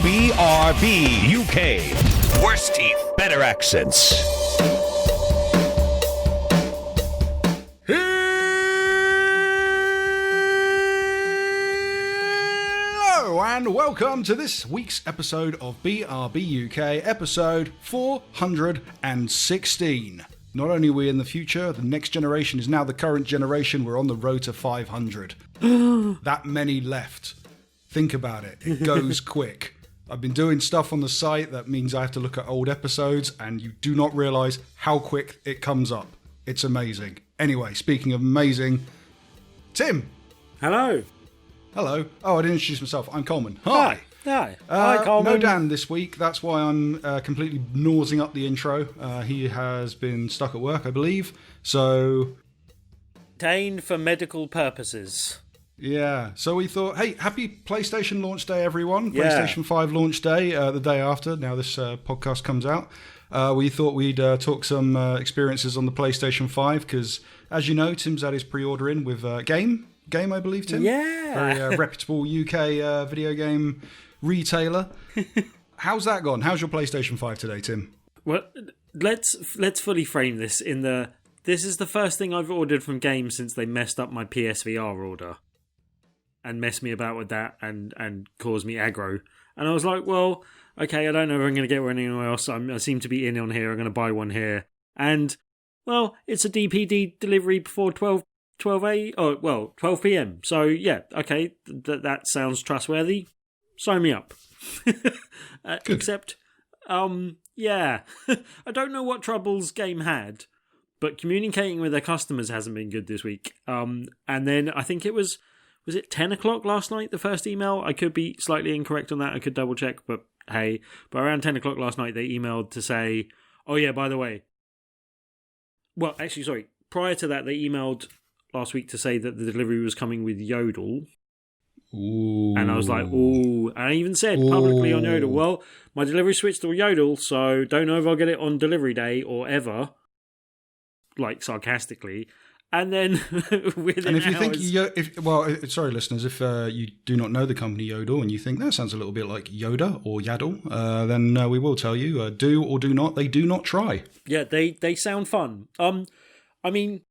BRB UK. Worse teeth, better accents. Hello and welcome to this week's episode of BRB UK, episode 416. Not only are we in the future, the next generation is now the current generation. We're on the road to 500. That many left. Think about it. It goes quick. I've been doing stuff on the site that means I have to look at old episodes, and you do not realise how quick it comes up. It's amazing. Anyway, speaking of amazing, Tim. Hello. Hello. Oh, I didn't introduce myself. I'm Coleman. Hi. Hi, Coleman. No Dan this week. That's why I'm completely nosing up the intro. He has been stuck at work, I believe. So... Detained for medical purposes. Yeah. So we thought, hey, happy PlayStation launch day, everyone. Yeah. PlayStation 5 launch day, the day after. Now this podcast comes out. We thought we'd talk some experiences on the PlayStation 5 because, as you know, Tim's had his pre-order in with Game, I believe, Tim. Yeah. Very reputable UK video game retailer. How's that gone? How's your PlayStation 5 today, Tim? Well, let's fully frame this in the... This is the first thing I've ordered from Game since they messed up my PSVR order and messed me about with that and caused me aggro. And I was like, well, okay, I don't know if I'm going to get one anywhere else. I seem to be in on here. I'm going to buy one here. And, well, it's a DPD delivery before 12 p.m. So, yeah, okay, that sounds trustworthy. Sign me up. Except, yeah, I don't know what troubles Game had, but communicating with their customers hasn't been good this week. And then I think it was it 10 o'clock last night, the first email? I could be slightly incorrect on that. I could double check, but hey. But around 10 o'clock last night, they emailed to say, oh yeah, by the way. Well, actually, sorry. Prior to that, they emailed last week to say that the delivery was coming with Yodel. Ooh. And I was like, ooh. And I even said publicly on Yodel, well, my delivery switched to Yodel, so don't know if I'll get it on delivery day or ever. Like, sarcastically. And then within and if you hours... think, sorry listeners, if you do not know the company Yodel and you think that sounds a little bit like Yoda or Yaddle, then we will tell you, do or do not, they do not try. Yeah, they sound fun. I mean,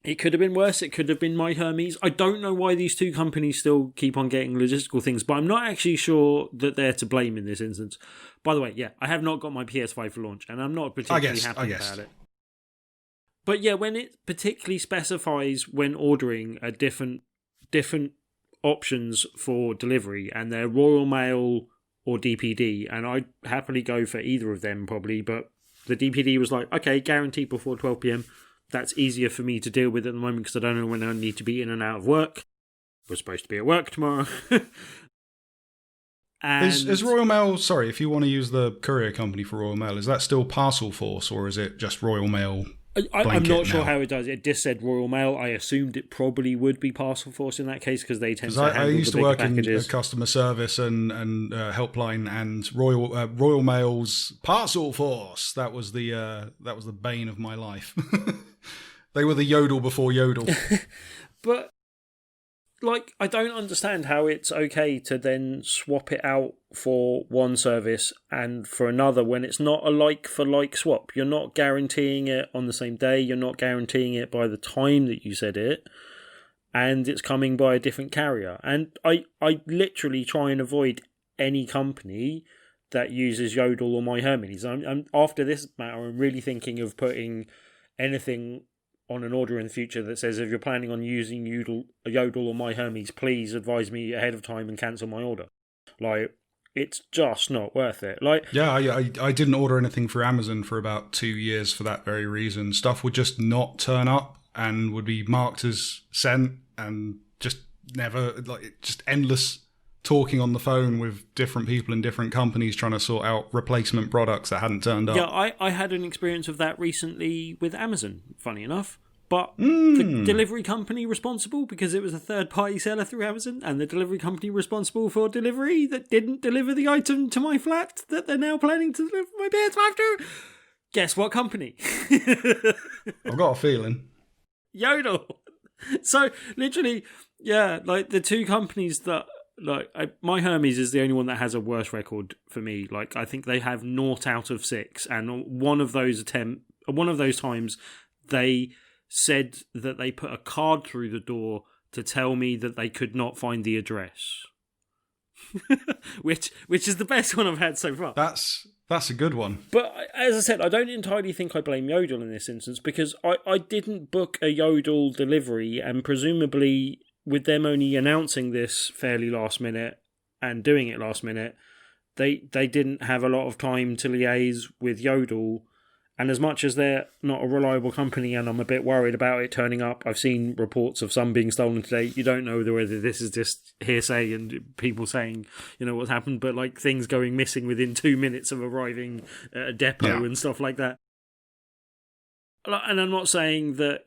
it could have been worse. It could have been my Hermes. I don't know why these two companies still keep on getting logistical things, but I'm not actually sure that they're to blame in this instance. By the way, yeah, I have not got my PS5 for launch, and I'm not particularly happy about it. But yeah, when it particularly specifies when ordering a different options for delivery, and they're Royal Mail or DPD, and I'd happily go for either of them probably, but the DPD was like, okay, guaranteed before 12 p.m. That's easier for me to deal with at the moment because I don't know when I need to be in and out of work. We're supposed to be at work tomorrow. And Is Royal Mail, sorry, if you want to use the courier company for Royal Mail, is that still Parcel Force or is it just Royal Mail? I'm not sure how it does. It just said Royal Mail. I assumed it probably would be Parcel Force in that case because they tend to handle I used the to work packages. in customer service and helpline, and Royal Mail's Parcel Force. That was the bane of my life. They were the Yodel before Yodel. But like, I don't understand how it's okay to then swap it out for one service and for another when it's not a like-for-like swap. You're not guaranteeing it on the same day. You're not guaranteeing it by the time that you said it. And it's coming by a different carrier. And I literally try and avoid any company that uses Yodel or My Hermes. I'm after this matter, I'm really thinking of putting anything on an order in the future that says if you're planning on using Yodel or My Hermes, please advise me ahead of time and cancel my order. Like, it's just not worth it. Like, yeah, I didn't order anything for Amazon for about 2 years for that very reason. Stuff would just not turn up and would be marked as sent, and just never, like, just endless talking on the phone with different people in different companies trying to sort out replacement products that hadn't turned up. Yeah, I had an experience of that recently with Amazon, funny enough. But the delivery company responsible, because it was a third-party seller through Amazon, and the delivery company responsible for delivery that didn't deliver the item to my flat that they're now planning to deliver my PS5 to. Guess what company? I've got a feeling. Yodel. So, literally, yeah, like the two companies that like my Hermes is the only one that has a worse record for me. Like I think they have 0 out of 6, and one of those times they said that they put a card through the door to tell me that they could not find the address. which is the best one I've had so far. That's a good one. But as I said, I don't entirely think I blame Yodel in this instance, because I didn't book a Yodel delivery, and presumably with them only announcing this fairly last minute and doing it last minute, they didn't have a lot of time to liaise with Yodel. And as much as they're not a reliable company and I'm a bit worried about it turning up, I've seen reports of some being stolen today. You don't know whether this is just hearsay and people saying, what's happened, but like things going missing within 2 minutes of arriving at a depot and stuff like that. And I'm not saying that,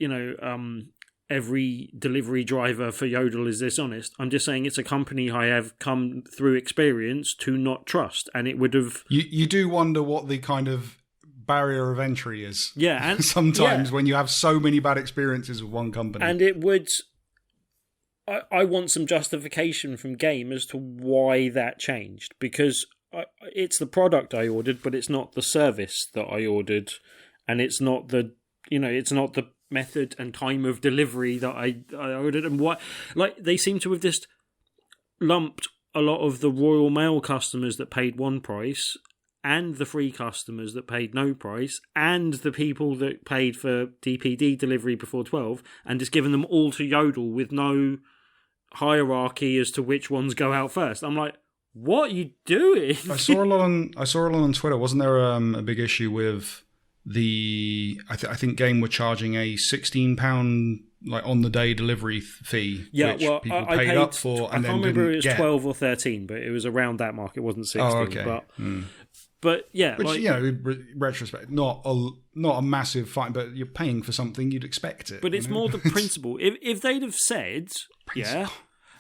every delivery driver for Yodel is dishonest. I'm just saying it's a company I have come through experience to not trust. And it would have... You do wonder what the kind of barrier of entry is. Yeah. And sometimes when you have so many bad experiences with one company. And it would... I want some justification from Game as to why that changed. Because it's the product I ordered, but it's not the service that I ordered. And it's not the... it's not the method and time of delivery that I ordered. And what... Like, they seem to have just lumped a lot of the Royal Mail customers that paid one price and the free customers that paid no price, and the people that paid for DPD delivery before 12, and just given them all to Yodel with no hierarchy as to which ones go out first. I'm like, what are you doing? I saw a lot on Twitter. Wasn't there a big issue with I think Game were charging a £16 like on the day delivery fee, which people paid up for, and I can't remember if it was 12 or 13, but it was around that mark. It wasn't 16. Oh, okay. But yeah, which in retrospect, not a massive fine, but you're paying for something, you'd expect it. But it's more the principle. If they'd have said,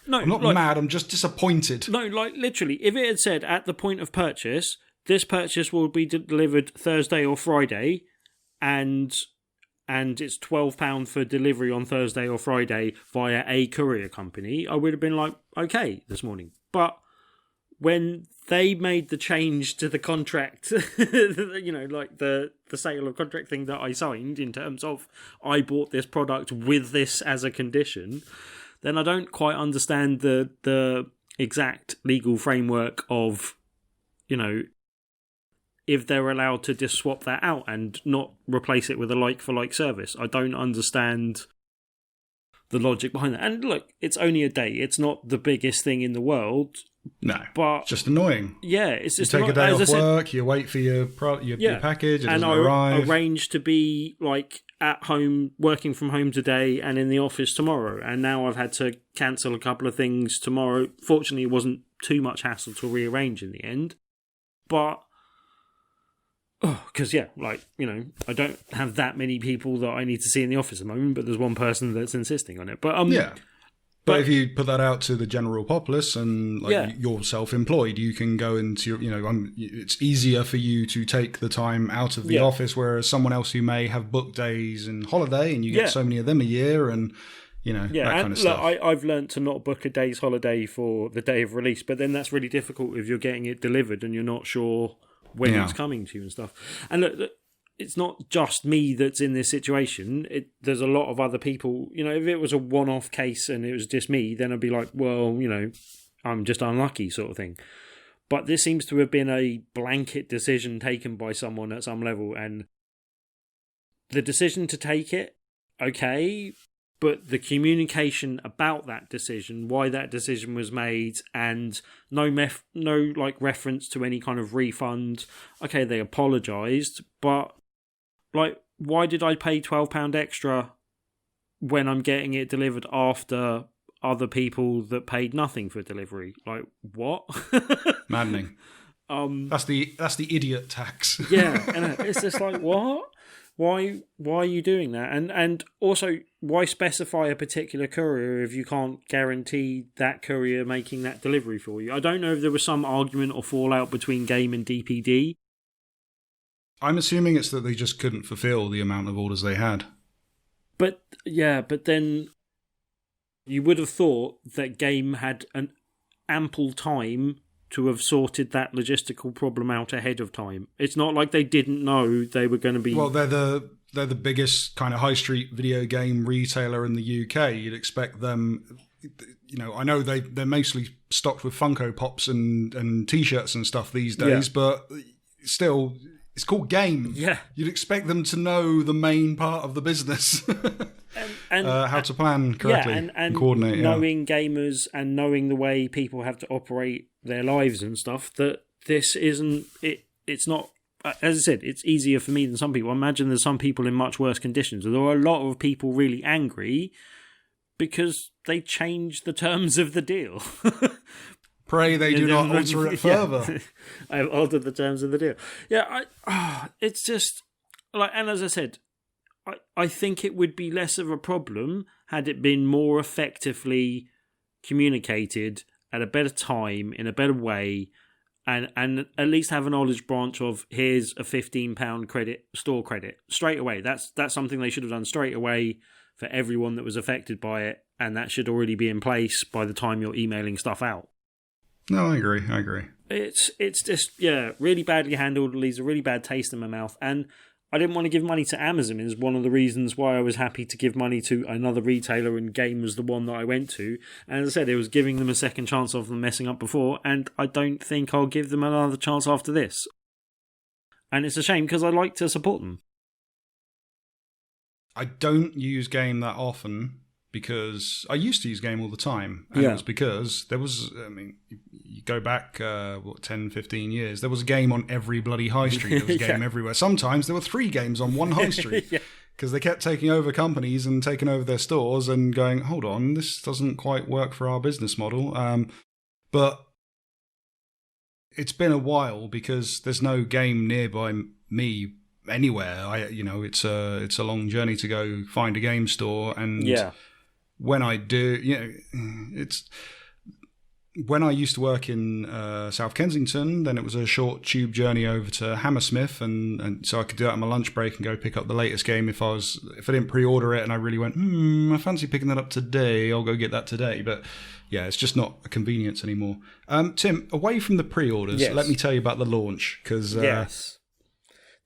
no, I'm not mad. I'm just disappointed. No, like literally, if it had said at the point of purchase, this purchase will be delivered Thursday or Friday, and it's £12 for delivery on Thursday or Friday via a courier company, I would have been like, okay, this morning. But when they made the change to the contract, like the sale of contract thing that I signed in terms of I bought this product with this as a condition, then I don't quite understand the exact legal framework of, if they're allowed to just swap that out and not replace it with a like-for-like service. I don't understand the logic behind that. And look, it's only a day. It's not the biggest thing in the world. No, but it's just annoying. Yeah, it's just you take a day off work, you wait for your package, it doesn't arrive. I arranged to be like at home, working from home today and in the office tomorrow. And now I've had to cancel a couple of things tomorrow. Fortunately, it wasn't too much hassle to rearrange in the end. But... because, I don't have that many people that I need to see in the office at the moment, but there's one person that's insisting on it. But But if you put that out to the general populace and you're self-employed, you can go into, it's easier for you to take the time out of the office, whereas someone else who may have booked days and holiday, and you get so many of them a year, and that kind of stuff. I've learned to not book a day's holiday for the day of release, but then that's really difficult if you're getting it delivered and you're not sure when it's coming to you and stuff. And look, it's not just me that's in this situation. There's a lot of other people. If it was a one-off case and it was just me, then I'd be like, well, I'm just unlucky sort of thing. But this seems to have been a blanket decision taken by someone at some level. And the decision to take it, okay, but the communication about that decision, why that decision was made, and no reference to any kind of refund. Okay, they apologised, but why did I pay £12 extra when I'm getting it delivered after other people that paid nothing for delivery? Like, what? Maddening. That's the idiot tax. Yeah, and it's just like, what? Why are you doing that? And also, why specify a particular courier if you can't guarantee that courier making that delivery for you? I don't know if there was some argument or fallout between Game and DPD. I'm assuming it's that they just couldn't fulfill the amount of orders they had. But then you would have thought that Game had ample time to have sorted that logistical problem out ahead of time. It's not like they didn't know they were going to be... Well, they're the biggest kind of high street video game retailer in the UK. You'd expect them... I know they're mostly stocked with Funko Pops and T-shirts and stuff these days, but still, it's called game. Yeah. You'd expect them to know the main part of the business. and how to plan correctly and coordinate. Knowing gamers and knowing the way people have to operate their lives and stuff, that this isn't... It's not... As I said, it's easier for me than some people. I imagine there's some people in much worse conditions. There are a lot of people really angry because they changed the terms of the deal. Pray they do not alter it further. I've altered the terms of the deal. Yeah, it's just... And as I said, I think it would be less of a problem had it been more effectively communicated at a better time, in a better way, and at least have a knowledge branch of, here's a £15 credit, store credit, straight away. That's something they should have done straight away for everyone that was affected by it, and that should already be in place by the time you're emailing stuff out. No, I agree. It's just, really badly handled, leaves a really bad taste in my mouth, and I didn't want to give money to Amazon is one of the reasons why I was happy to give money to another retailer, and Game was the one that I went to. And as I said, it was giving them a second chance of them messing up before, and I don't think I'll give them another chance after this. And it's a shame because I like to support them. I don't use Game that often because I used to use Game all the time. And it was because there was, you go back, 10, 15 years, there was a Game on every bloody high street. There was a Game everywhere. Sometimes there were 3 games on one high street because they kept taking over companies and taking over their stores and going, hold on, this doesn't quite work for our business model. But it's been a while because there's no Game nearby me anywhere. It's a long journey to go find a game store, and when I do, it's when I used to work in South Kensington, then it was a short tube journey over to Hammersmith, and so I could do that on my lunch break and go pick up the latest game if I didn't pre-order it and I really went, I fancy picking that up today, I'll go get that today. But yeah, it's just not a convenience anymore. Tim, away from the pre-orders, let me tell you about the launch, because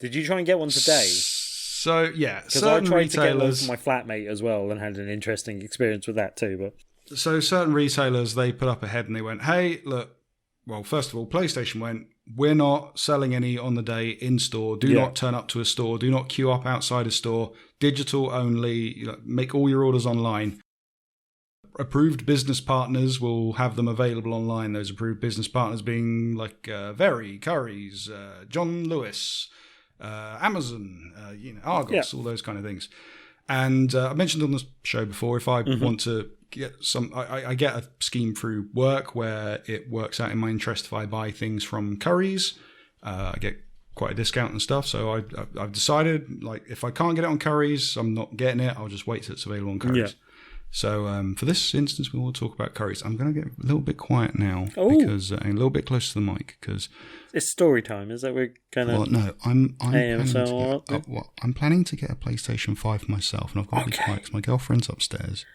did you try and get one today? So because I tried to get one for my flatmate as well and had an interesting experience with that too. But so certain retailers, they put up a head and they went, hey, look, well, first of all, PlayStation went, we're not selling any on the day in store. Do not turn up to a store. Do not queue up outside a store. Digital only. Make all your orders online. Approved business partners will have them available online. Those approved business partners being like Very, Currys, John Lewis, Amazon, Argos, all those kind of things. And I mentioned on the show before, if I want to get some, I get a scheme through work where it works out in my interest if I buy things from Currys. I get quite a discount and stuff. So I've decided, like, if I can't get it on Currys, I'm not getting it. I'll just wait till it's available on Currys. Yeah. So for this instance, we will talk about Currys. I'm going to get a little bit quiet now because a little bit close to the mic because it's story time. Is that we're going to? Well, no, I'm planning to get a PlayStation 5 for myself, and I've got to be quiet because my girlfriend's upstairs.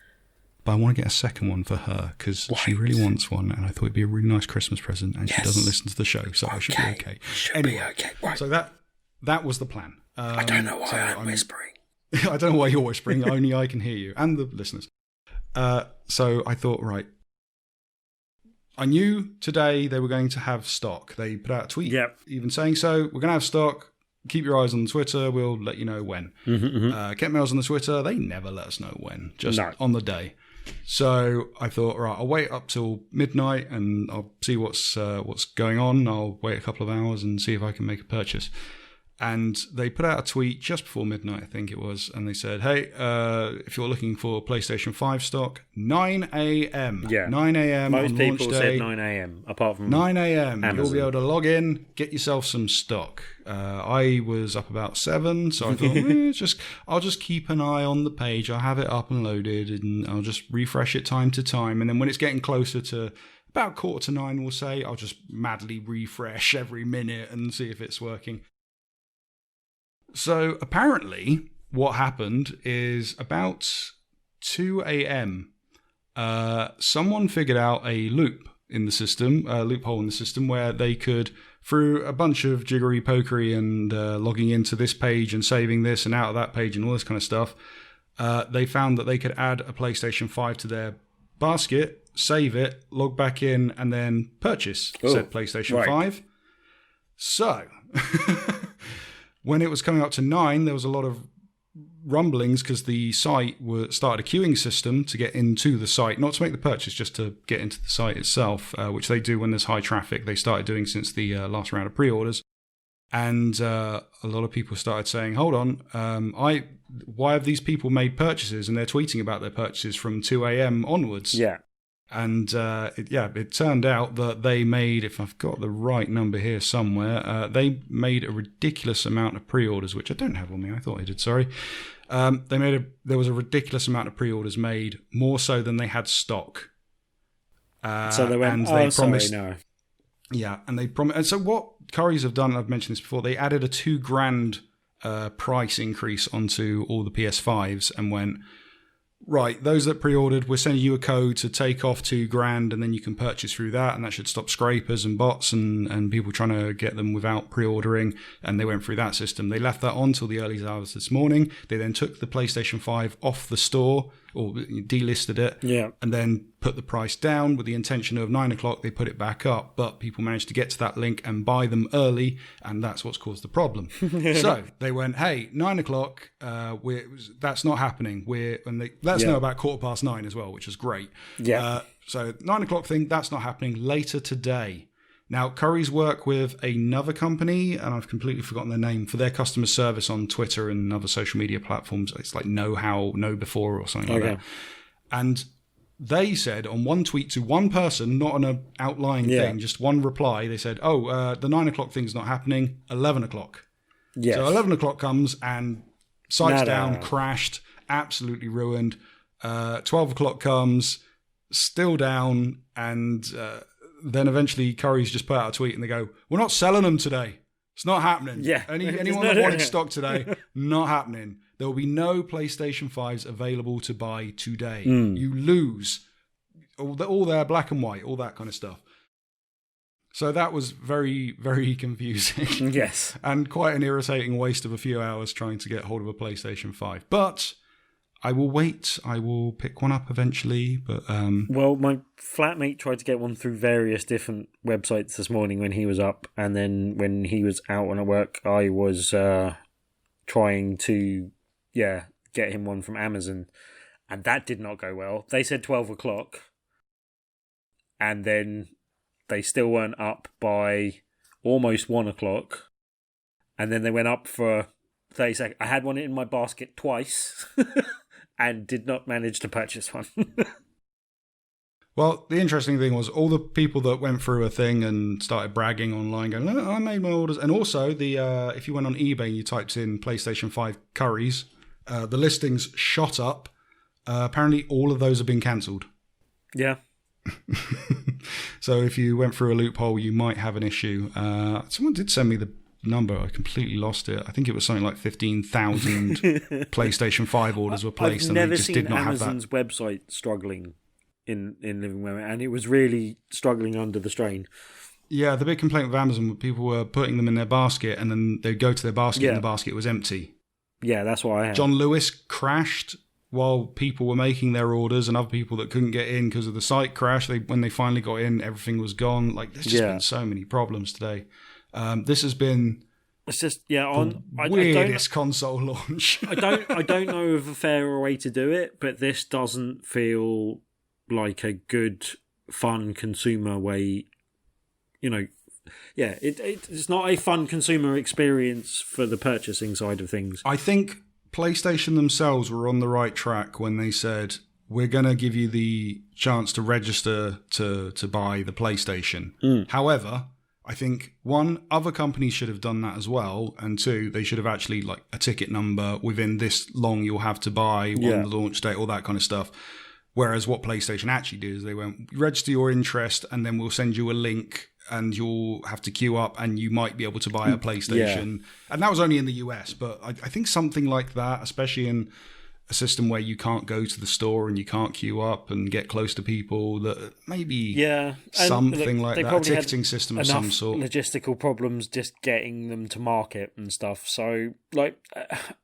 But I want to get a second one for her because she really wants one, and I thought it'd be a really nice Christmas present. And she doesn't listen to the show, so I should be okay. Anyway, right. So that was the plan. I don't know why I'm whispering. I don't know why you're whispering. Only I can hear you and the listeners. So I thought, right, I knew today they were going to have stock. They put out a tweet even saying so. We're going to have stock. Keep your eyes on Twitter. We'll let you know when. Kept my eyes on the Twitter. They never let us know when, just on the day. So I thought, right, I'll wait up till midnight and I'll see what's going on. I'll wait a couple of hours and see if I can make a purchase. And they put out a tweet just before midnight, I think it was, and they said, hey, if you're looking for PlayStation 5 stock, 9 a.m. Yeah. 9 a.m. Most on launch people day. said 9 a.m., apart from 9 a.m. Amazon. You'll be able to log in, get yourself some stock. I was up about 7, so I thought, I'll just keep an eye on the page. I'll have it up and loaded, and I'll just refresh it time to time. And then when it's getting closer to about 8:45, we'll say, I'll just madly refresh every minute and see if it's working. So apparently what happened is about 2 a.m. Someone figured out a loop in the system, a loophole in the system, where they could, through a bunch of jiggery pokery and logging into this page and saving this and out of that page and all this kind of stuff, they found that they could add a PlayStation 5 to their basket, save it, log back in, and then purchase said PlayStation 5. So, when it was coming up to 9, there was a lot of rumblings because the site started a queuing system to get into the site, not to make the purchase, just to get into the site itself, which they do when there's high traffic. They started doing since the last round of pre-orders. And a lot of people started saying, hold on, why have these people made purchases? And they're tweeting about their purchases from 2 a.m. onwards. Yeah. And it turned out that they made, if I've got the right number here somewhere, they made a ridiculous amount of pre-orders, which I don't have on me. I thought I did, sorry. There was a ridiculous amount of pre-orders made, more so than they had stock. So they went, promised, sorry, no. Yeah, and they promised. And so what Currys have done, I've mentioned this before, they added a $2,000 price increase onto all the PS5s and went, right, those that pre-ordered, we're sending you a code to take off $2,000 and then you can purchase through that, and that should stop scrapers and bots and people trying to get them without pre-ordering, and they went through that system. They left that on till the early hours this morning. They then took the PlayStation 5 off the store, or delisted it, and then put the price down with the intention of 9 o'clock they put it back up, but people managed to get to that link and buy them early, and that's what's caused the problem. So they went, hey, 9 o'clock, that's not happening. Let us know about 9:15 as well, which is great. So 9 o'clock thing, that's not happening. Later today. Now, Currys work with another company, and I've completely forgotten their name, for their customer service on Twitter and other social media platforms. It's like Know Before or something like that. And they said on one tweet to one person, not on an outlying thing, just one reply, they said, the 9 o'clock thing's not happening, 11 o'clock. Yes. So 11 o'clock comes and site's down, crashed, absolutely ruined. 12 o'clock comes, still down, and then eventually Currys just put out a tweet and they go, we're not selling them today. It's not happening. Yeah. Anyone that wanted stock today, not happening. There will be no PlayStation 5s available to buy today. You lose all their black and white, all that kind of stuff. So that was very, very confusing. Yes. And quite an irritating waste of a few hours trying to get hold of a PlayStation 5. But I will wait. I will pick one up eventually. But well, my flatmate tried to get one through various different websites this morning when he was up. And then when he was out on work, I was trying to get him one from Amazon. And that did not go well. They said 12 o'clock. And then they still weren't up by almost 1 o'clock. And then they went up for 30 seconds. I had one in my basket twice and did not manage to purchase one. Well, the interesting thing was all the people that went through a thing and started bragging online, going, "Oh, I made my orders." And also, if you went on eBay and you typed in PlayStation 5 Currys, the listings shot up. Apparently, all of those have been cancelled. Yeah. So if you went through a loophole, you might have an issue. Someone did send me the number. I completely lost it. I think it was something like 15,000 PlayStation 5 orders were placed, and they just did not have that. I've never seen Amazon's website struggling in living memory, and it was really struggling under the strain. Yeah, the big complaint with Amazon, people were putting them in their basket, and then they'd go to their basket, and the basket was empty. Yeah, that's what I had. John Lewis crashed while people were making their orders, and other people that couldn't get in because of the site crash. When they finally got in, everything was gone. Like, there's just been so many problems today. This has been weirdest console launch. I don't know of a fairer way to do it, but this doesn't feel like a good, fun consumer way. You know, it's not a fun consumer experience for the purchasing side of things. I think PlayStation themselves were on the right track when they said, we're going to give you the chance to register to buy the PlayStation. However, I think, one, other companies should have done that as well, and two, they should have actually, like, a ticket number within this long you'll have to buy on the launch date, all that kind of stuff. Whereas what PlayStation actually did is they went, register your interest, and then we'll send you a link, and you'll have to queue up, and you might be able to buy a PlayStation. And that was only in the US, but I think something like that, especially in a system where you can't go to the store and you can't queue up and get close to people, that maybe something like that, a ticketing system of some sort. Logistical problems just getting them to market and stuff. So, like,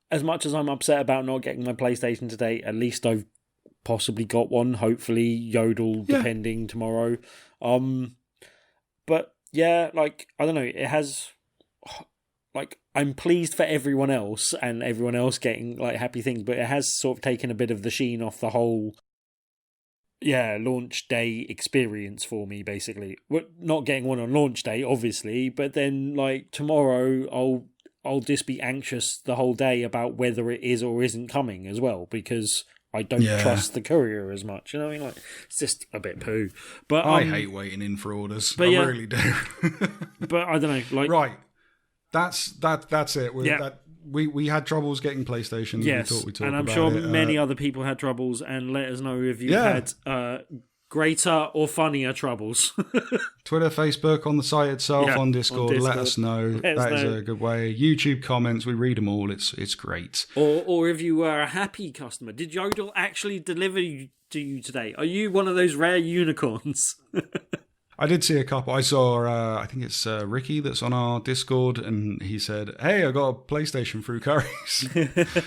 as much as I'm upset about not getting my PlayStation today, at least I've possibly got one. Hopefully, Yodel, depending tomorrow. But yeah, like, I don't know, it has... Like, I'm pleased for everyone else and everyone else getting, like, happy things, but it has sort of taken a bit of the sheen off the whole, launch day experience for me, basically. We're not getting one on launch day, obviously, but then, like, tomorrow I'll just be anxious the whole day about whether it is or isn't coming as well, because I don't trust the courier as much. You know what I mean? Like, it's just a bit poo. But I hate waiting in for orders. But I really do. But I don't know, like... Right. That's it. We had troubles getting PlayStation. Yes, we thought and I'm sure many other people had troubles. And let us know if you had greater or funnier troubles. Twitter, Facebook, on the site itself, on Discord. Let us know. That is a good way. YouTube comments, we read them all. It's great. Or if you were a happy customer, did Yodel actually deliver to you today? Are you one of those rare unicorns? I did see a couple. I saw, I think it's Ricky that's on our Discord, and he said, "Hey, I got a PlayStation through Currys."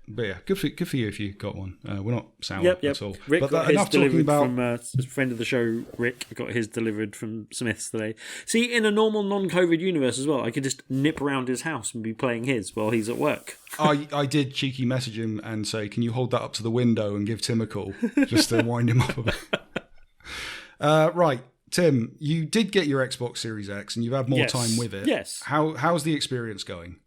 But yeah, good for you if you got one. We're not sour at all. Rick but got his delivered from a friend of the show. Rick got his delivered from Smith's today. See, in a normal non-COVID universe as well, I could just nip around his house and be playing his while he's at work. I did cheeky message him and say, "Can you hold that up to the window and give Tim a call?" Just to wind him up a bit. Right. Tim, you did get your Xbox Series X and you've had more time with it. Yes. How's the experience going?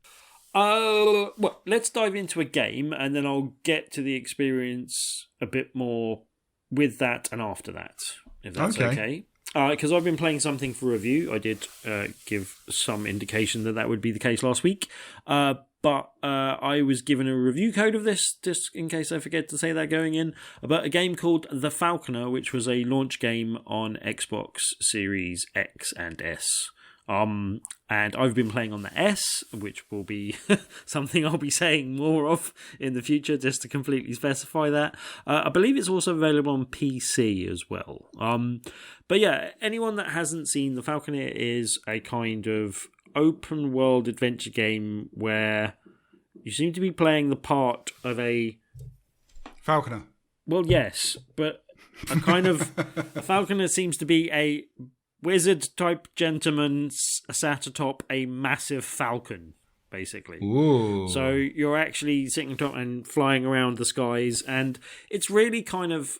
Well, let's dive into a game and then I'll get to the experience a bit more with that and after that, if that's okay. Because I've been playing something for review. I did give some indication that would be the case last week. But I was given a review code of this, just in case I forget to say that going in, about a game called The Falconeer, which was a launch game on Xbox Series X and S. And I've been playing on the S, which will be something I'll be saying more of in the future, just to completely specify that. I believe it's also available on PC as well. But yeah, anyone that hasn't seen The Falconeer is a kind of open world adventure game where you seem to be playing the part of a falconer. Well, yes, but a kind of a falconer seems to be a wizard type gentleman sat atop a massive falcon, basically. Ooh. So you're actually sitting atop and flying around the skies, and it's really kind of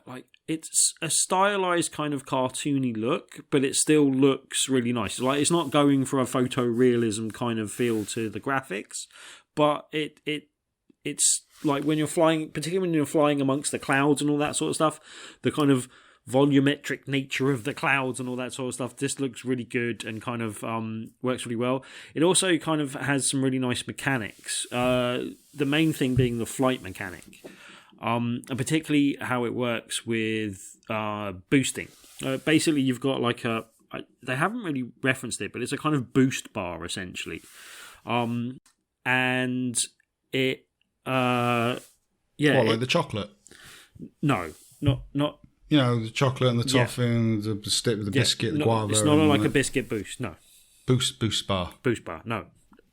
like it's a stylized kind of cartoony look, but it still looks really nice. Like, it's not going for a photorealism kind of feel to the graphics, but it's like when you're flying, particularly when you're flying amongst the clouds and all that sort of stuff, the kind of volumetric nature of the clouds and all that sort of stuff just looks really good and kind of works really well. It also kind of has some really nice mechanics. The main thing being the flight mechanic. And particularly how it works with boosting. Basically, you've got like they haven't really referenced it, but it's a kind of boost bar, essentially. And it... like the chocolate? No, not... You know, the chocolate and the toffee and the biscuit, the guava. It's not like a biscuit boost, no. Boost bar. Boost bar, no.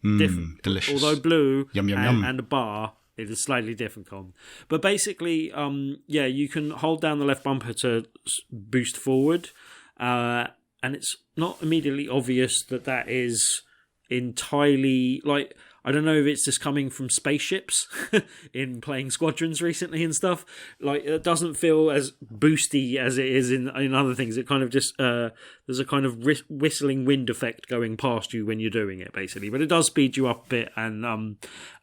Different. Delicious. Although blue yum, yum, yum. And a bar... It is slightly different, Colin. But basically, you can hold down the left bumper to boost forward. And it's not immediately obvious that is entirely... Like, I don't know if it's just coming from spaceships in playing Squadrons recently and stuff. Like, it doesn't feel as boosty as it is in other things. It kind of just... there's a kind of whistling wind effect going past you when you're doing it, basically. But it does speed you up a bit. And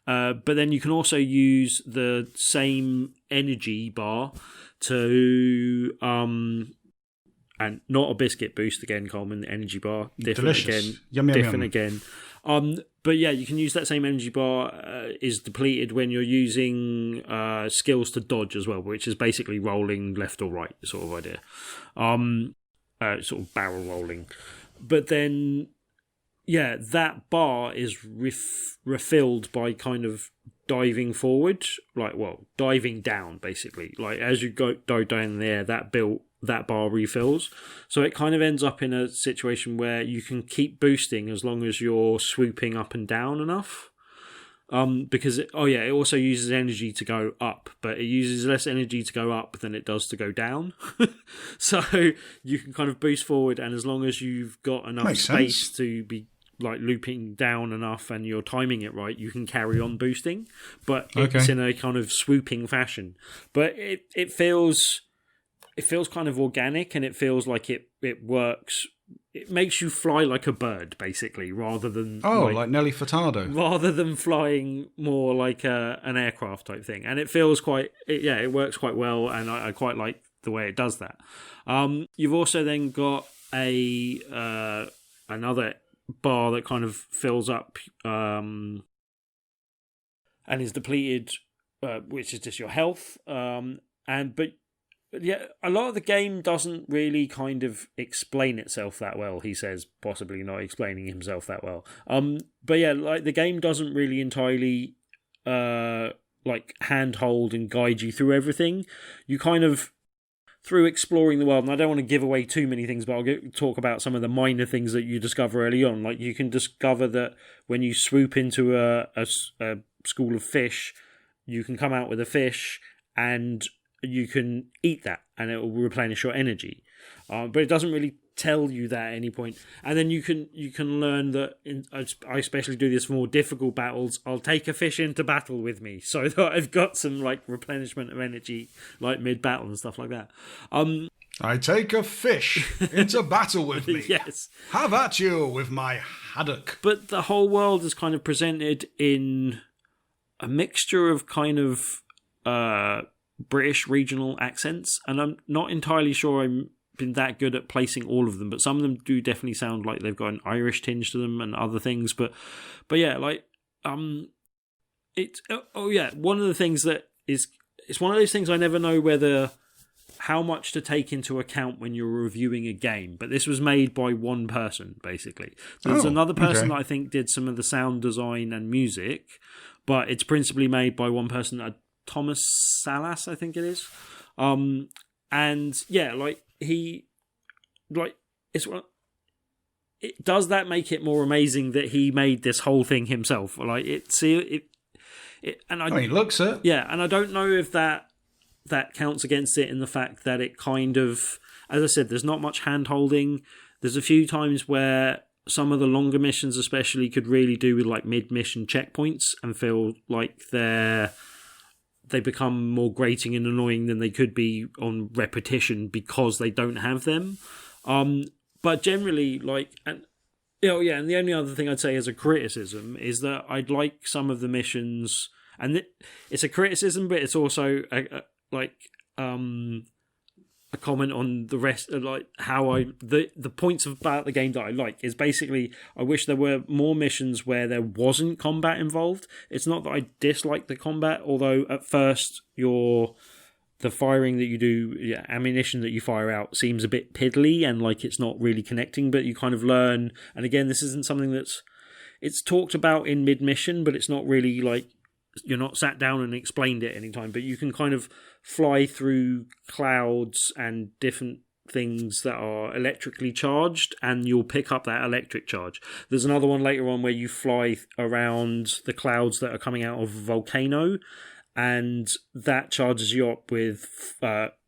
but then you can also use the same energy bar to... and not a biscuit boost again, Coleman, the energy bar. Different Delicious. again. Yum, yum, different yum. again. But yeah, you can use that same energy bar is depleted when you're using skills to dodge as well, which is basically rolling left or right sort of idea. Sort of barrel rolling. But then yeah, that bar is refilled by kind of diving forward, diving down basically. Like as you go down in the air, that bar refills. So it kind of ends up in a situation where you can keep boosting as long as you're swooping up and down enough. Because it also uses energy to go up, but it uses less energy to go up than it does to go down. So you can kind of boost forward, and as long as you've got enough space to be like looping down enough and you're timing it right, you can carry on boosting. But it's in a kind of swooping fashion. But it feels kind of organic, and it feels like it works. It makes you fly like a bird, basically, rather than like Nelly Furtado, rather than flying more like an aircraft type thing. And it feels it works quite well, and I quite like the way it does that. You've also then got another bar that kind of fills up and is depleted, which is just your health. Yeah, a lot of the game doesn't really kind of explain itself that well, he says, possibly not explaining himself that well. But yeah, like the game doesn't really entirely handhold and guide you through everything. You kind of, through exploring the world, and I don't want to give away too many things, but I'll talk about some of the minor things that you discover early on. Like you can discover that when you swoop into a school of fish, you can come out with a fish, and you can eat that and it will replenish your energy, but it doesn't really tell you that at any point. And then you can learn that I especially do this for more difficult battles. I'll take a fish into battle with me so that I've got some like replenishment of energy like mid battle and stuff like that. I take a fish into battle with me. Yes, have at you with my haddock. But the whole world is kind of presented in a mixture of kind of British regional accents, and I'm not entirely sure I've been that good at placing all of them, but some of them do definitely sound like they've got an Irish tinge to them and other things. But yeah, like one of the things that it's one of those things I never know how much to take into account when you're reviewing a game. But this was made by one person basically. There's another person that I think did some of the sound design and music, but it's principally made by one person. Thomas Salas, I think it is. And yeah, like it does that make it more amazing that he made this whole thing himself? Like it looks it. Yeah, and I don't know if that counts against it in the fact that it kind of, as I said, there's not much hand holding. There's a few times where some of the longer missions especially could really do with like mid-mission checkpoints and feel like they become more grating and annoying than they could be on repetition because they don't have them. But generally, and the only other thing I'd say as a criticism is that I'd like some of the missions, and it's a criticism, but it's also a comment on the rest, like how the points about the game that I like is basically I wish there were more missions where there wasn't combat involved. It's not that I dislike the combat, although at first the firing that you do, ammunition that you fire out seems a bit piddly and like it's not really connecting, but you kind of learn. And again, this isn't something it's talked about in mid-mission, but it's not really like you're not sat down and explained it any time, but you can kind of fly through clouds and different things that are electrically charged, and you'll pick up that electric charge. There's another one later on where you fly around the clouds that are coming out of a volcano, and that charges you up with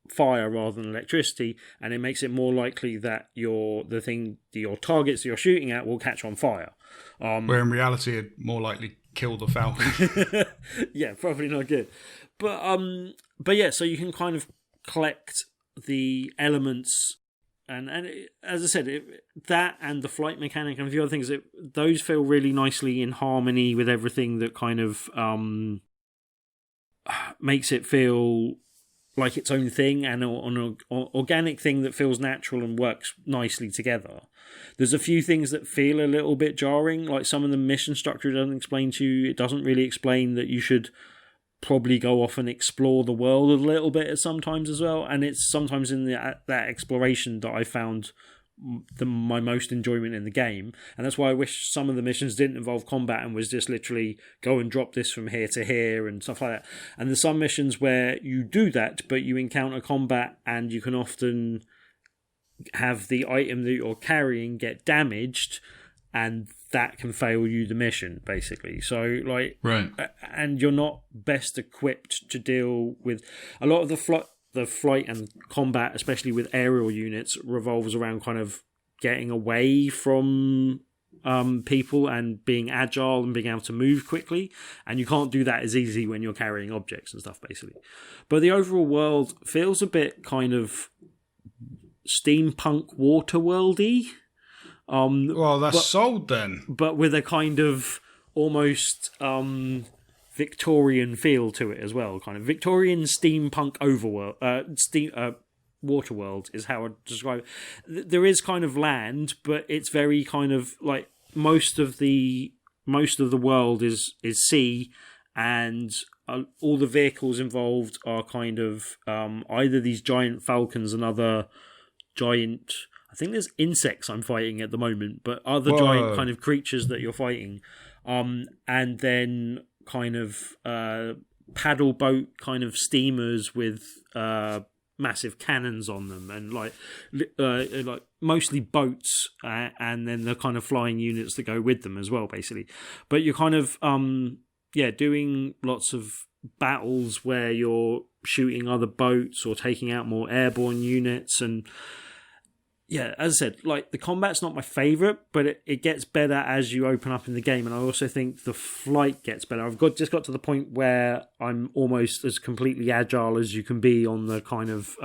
fire rather than electricity, and it makes it more likely that your targets that you're shooting at will catch on fire. Where in reality, it'd more likely kill the falcon. Yeah, probably not good. But yeah, so you can kind of collect the elements, and as I said, that and the flight mechanic and a few other things, those feel really nicely in harmony with everything that kind of makes it feel like its own thing and an organic thing that feels natural and works nicely together. There's a few things that feel a little bit jarring, like some of the mission structure doesn't explain to you. It doesn't really explain that you should probably go off and explore the world a little bit sometimes as well. And it's sometimes in that exploration that I found my most enjoyment in the game, and that's why I wish some of the missions didn't involve combat and was just literally go and drop this from here to here and stuff like that. And there's some missions where you do that, but you encounter combat and you can often have the item that you're carrying get damaged, and that can fail you the mission, basically. So, like, right, and you're not best equipped to deal with a lot of the flight and combat, especially with aerial units, revolves around kind of getting away from people and being agile and being able to move quickly, and you can't do that as easy when you're carrying objects and stuff, basically. But the overall world feels a bit kind of steampunk waterworldy. Well, that's sold then. But with a kind of almost Victorian feel to it as well. Kind of Victorian steampunk overworld, waterworld is how I'd describe it. There is kind of land, but it's very kind of like most of the world is sea, and all the vehicles involved are kind of either these giant falcons and other giant, I think there's insects I'm fighting at the moment, but other giant kind of creatures that you're fighting. And then kind of paddle boat kind of steamers with massive cannons on them, and like mostly boats, and then the kind of flying units that go with them as well, basically. But you're kind of doing lots of battles where you're shooting other boats or taking out more airborne units. And yeah, as I said, like, the combat's not my favourite, but it gets better as you open up in the game, and I also think the flight gets better. I've just got to the point where I'm almost as completely agile as you can be on the kind of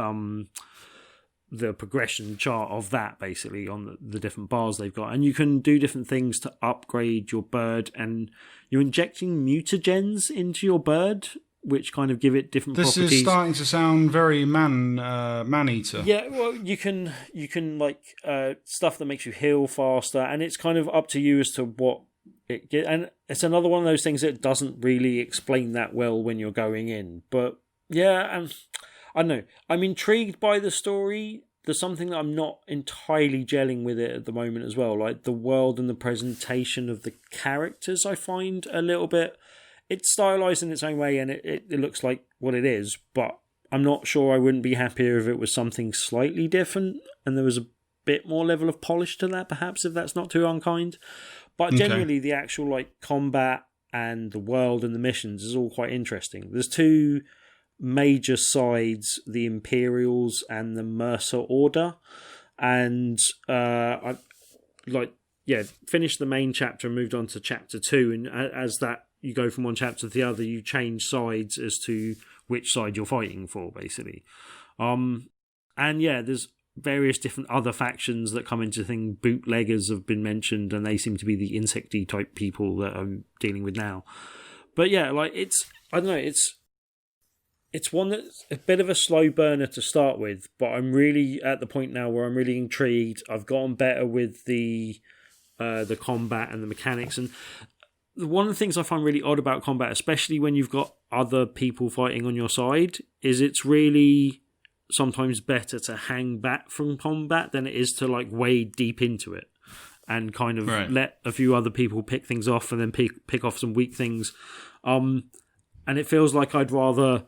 the progression chart of that, basically, on the different bars they've got. And you can do different things to upgrade your bird, and you're injecting mutagens into your bird, which kind of give it different properties. This is starting to sound very man-eater. Yeah, well, you can like stuff that makes you heal faster, and it's kind of up to you as to what it get. And it's another one of those things that doesn't really explain that well when you're going in. But yeah, and I don't know. I'm intrigued by the story. There's something that I'm not entirely gelling with it at the moment as well. Like the world and the presentation of the characters, I find a little bit. It's stylized in its own way, and it looks like what it is, but I'm not sure I wouldn't be happier if it was something slightly different and there was a bit more level of polish to that, perhaps, if that's not too unkind. But generally, the actual like combat and the world and the missions is all quite interesting. There's two major sides, the Imperials and the Mercer Order, and I finished the main chapter and moved on to chapter 2, and as that you go from one chapter to the other, you change sides as to which side you're fighting for, basically. And yeah, there's various different other factions that come into thing. Bootleggers have been mentioned, and they seem to be the insecty type people that I'm dealing with now. But yeah, like, I don't know, it's one that's a bit of a slow burner to start with, but I'm really at the point now where I'm really intrigued. I've gotten better with the combat and the mechanics, and one of the things I find really odd about combat, especially when you've got other people fighting on your side, is it's really sometimes better to hang back from combat than it is to like wade deep into it and kind of let a few other people pick things off and then pick off some weak things. And it feels like I'd rather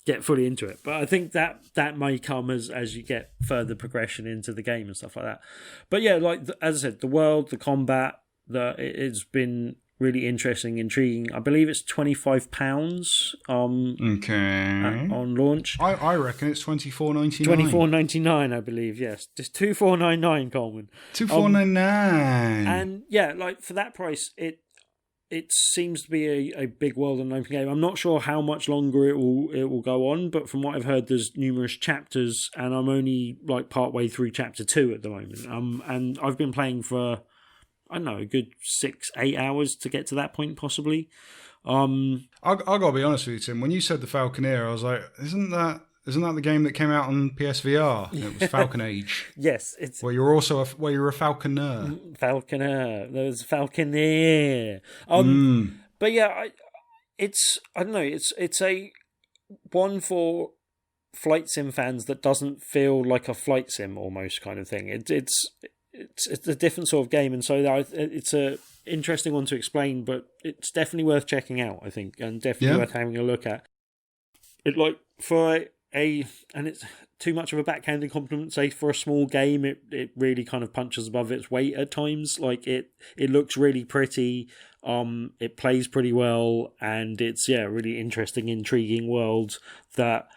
get fully into it. But I think that may come as you get further progression into the game and stuff like that. But yeah, like as I said, the world, the combat, it's been really interesting, intriguing. I believe it's £25 on launch. I reckon it's $24.99. $24.99, I believe, yes. Just $24.99, Coleman. $24.99. And yeah, like for that price, it seems to be a big world and open game. I'm not sure how much longer it will go on, but from what I've heard, there's numerous chapters, and I'm only like part way through chapter 2 at the moment. And I've been playing for, I don't know, a good 6-8 hours to get to that point, possibly. I gotta be honest with you, Tim. When you said the Falconeer, I was like, isn't that the game that came out on PSVR? It was Falcon Age. Yes, it's where you're also a falconer. Falconer. There's Falconeer. But yeah, I don't know. It's a one for flight sim fans that doesn't feel like a flight sim almost kind of thing. It's a different sort of game, and so it's a interesting one to explain, but it's definitely worth checking out, I think, and definitely worth having a look at. It like for and it's too much of a backhanded compliment, say for a small game, it really kind of punches above its weight at times. Like it looks really pretty, it plays pretty well, and it's really interesting, intriguing world that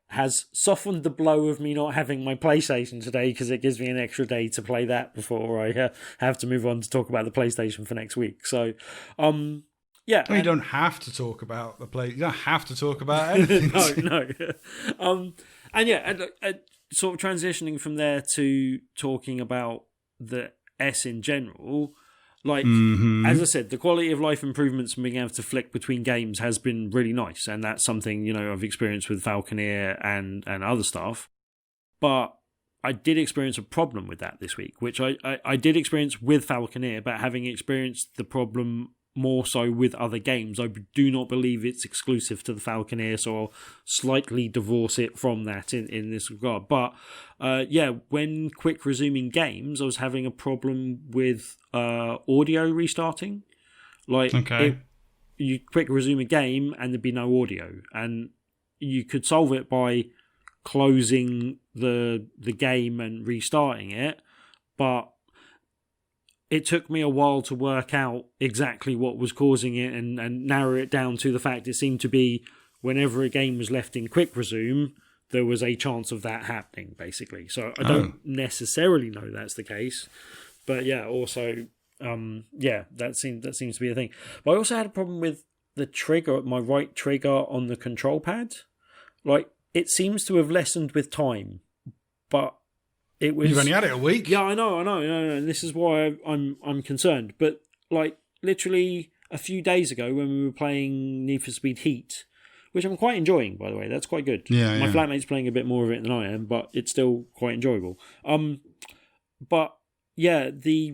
has softened the blow of me not having my PlayStation today, because it gives me an extra day to play that before I have to move on to talk about the PlayStation for next week. So, you don't have to talk about the play. You don't have to talk about anything. No. And sort of transitioning from there to talking about the S in general. Like, as I said, the quality of life improvements and being able to flick between games has been really nice. And that's something, I've experienced with Falconeer and other stuff. But I did experience a problem with that this week, which I did experience with Falconeer, but having experienced the problem more so with other games, I do not believe it's exclusive to the Falconeer, so I'll slightly divorce it from that in this regard. But when quick resuming games, I was having a problem with audio restarting. Like, you quick resume a game and there'd be no audio, and you could solve it by closing the game and restarting it, but it took me a while to work out exactly what was causing it and narrow it down to the fact it seemed to be whenever a game was left in quick resume, there was a chance of that happening, basically. So I don't necessarily know that's the case, but also, that seems to be a thing. But I also had a problem with the trigger, my right trigger on the control pad. Like, it seems to have lessened with time, but it was. You've only had it a week. Yeah, I know, and this is why I'm concerned. But like literally a few days ago, when we were playing Need for Speed Heat, which I'm quite enjoying, by the way, that's quite good. Yeah, my flatmate's playing a bit more of it than I am, but it's still quite enjoyable. The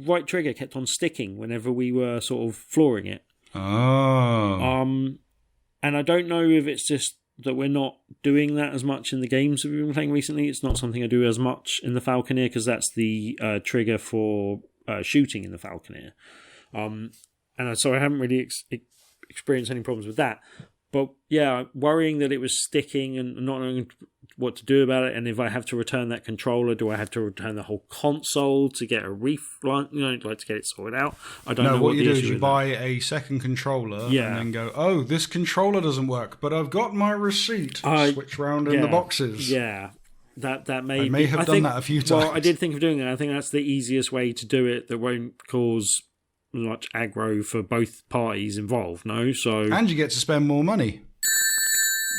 right trigger kept on sticking whenever we were sort of flooring it. Oh. And I don't know if it's just that we're not doing that as much in the games that we've been playing recently. It's not something I do as much in the Falconeer, because that's the trigger for shooting in the Falconeer. So I haven't really experienced any problems with that. But worrying that it was sticking and not knowing what to do about it, and if I have to return that controller, do I have to return the whole console to get a to get it sorted out? I don't know. What you do is you buy a second controller and then go, oh, this controller doesn't work, but I've got my receipt. Switch around in the boxes. Yeah, that may. I may have done that a few times. Well, I did think of doing that. I think that's the easiest way to do it. That won't cause much aggro for both parties involved. And you get to spend more money.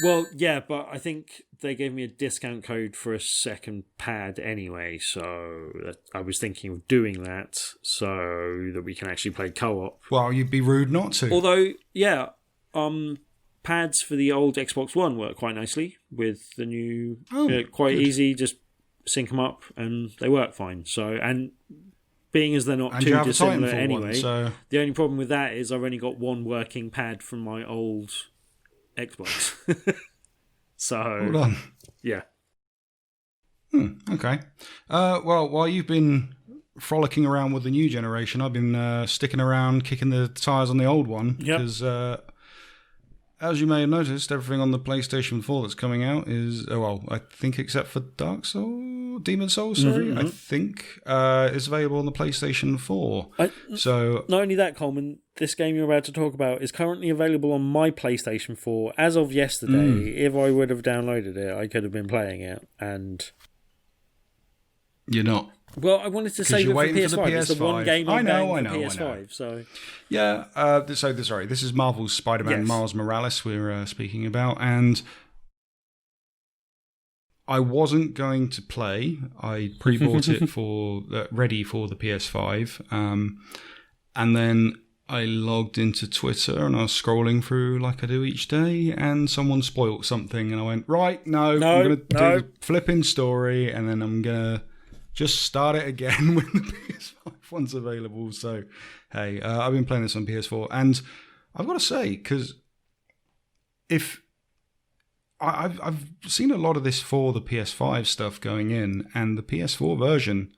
Well, yeah, but I think they gave me a discount code for a second pad anyway, so I was thinking of doing that so that we can actually play co-op. Well, you'd be rude not to. Although, pads for the old Xbox One work quite nicely with the new... quite easy, just sync them up and they work fine. So, and being as they're not too dissimilar anyway, the only problem with that is I've only got one working pad from my old Xbox. So, hold on. Yeah. Okay. Well, while you've been frolicking around with the new generation, I've been sticking around, kicking the tires on the old one. Because, as you may have noticed, everything on the PlayStation 4 that's coming out is, I think except for Demon Souls, I think, is available on the PlayStation 4. So not only that, Coleman, this game you're about to talk about is currently available on my PlayStation 4 as of yesterday. If I would have downloaded it, I could have been playing it, and you're not. Well, I wanted to save it for PS5. It's the one game I'm playing for PS5. So yeah. This is Marvel's Spider-Man Miles Morales we're speaking about, and I wasn't going to play. I pre-bought it for ready for the PS5, and then I logged into Twitter and I was scrolling through like I do each day, and someone spoilt something, and I went, I'm going to do the flipping story, and then I'm going to just start it again when the PS5 one's available. So, hey, I've been playing this on PS4, and I've got to say, because if I've seen a lot of this for the PS5 stuff going in, and the PS4 version,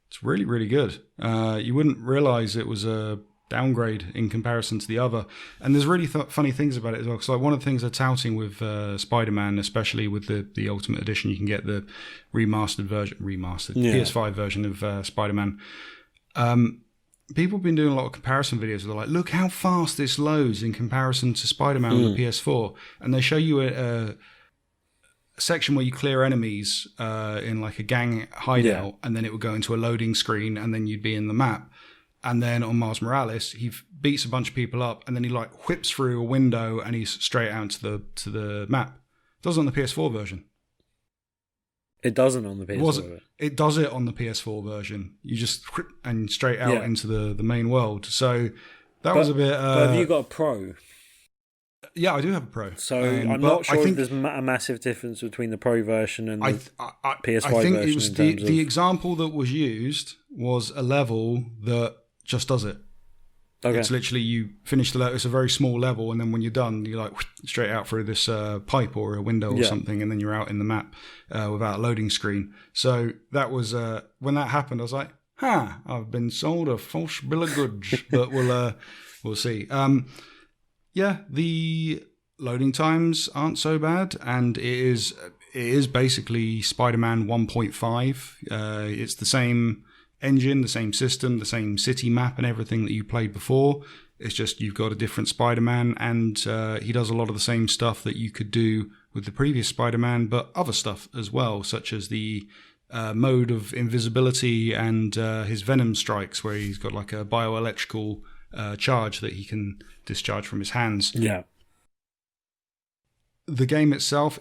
it's really, really good. You wouldn't realize it was a downgrade in comparison to the other. And there's really funny things about it as well. Because like one of the things they're touting with Spider-Man, especially with the Ultimate Edition, you can get the remastered PS5 version of Spider-Man. People have been doing a lot of comparison videos. They're like, look how fast this loads in comparison to Spider-Man on the PS4. And they show you a section where you clear enemies in like a gang hideout, and then it would go into a loading screen, and then you'd be in the map. And then on Miles Morales, he beats a bunch of people up, and then he like whips through a window, and he's straight out to the map. It does it on the PS4 version. It doesn't on the PS4. It does it on the PS4 version. You just whip and straight out into the main world. So that was a bit. But have you got a Pro? Yeah, I do have a Pro. So I'm not sure if there's a massive difference between the Pro version and the PS5 version. I think it was the example that was used was a level that just does it. Okay. It's literally you finish the level. It's a very small level, and then when you're done, you're like straight out through this pipe or a window or something, and then you're out in the map without a loading screen. So that was when that happened. I was like, I've been sold a false bill of goods, but we'll see. The loading times aren't so bad, and it is basically Spider-Man 1.5. It's the same engine, the same system, the same city map and everything that you played before. It's just you've got a different Spider-Man, and he does a lot of the same stuff that you could do with the previous Spider-Man, but other stuff as well, such as the mode of invisibility and his Venom strikes, where he's got like a bioelectrical charge that he can discharge from his hands. Yeah. The game itself,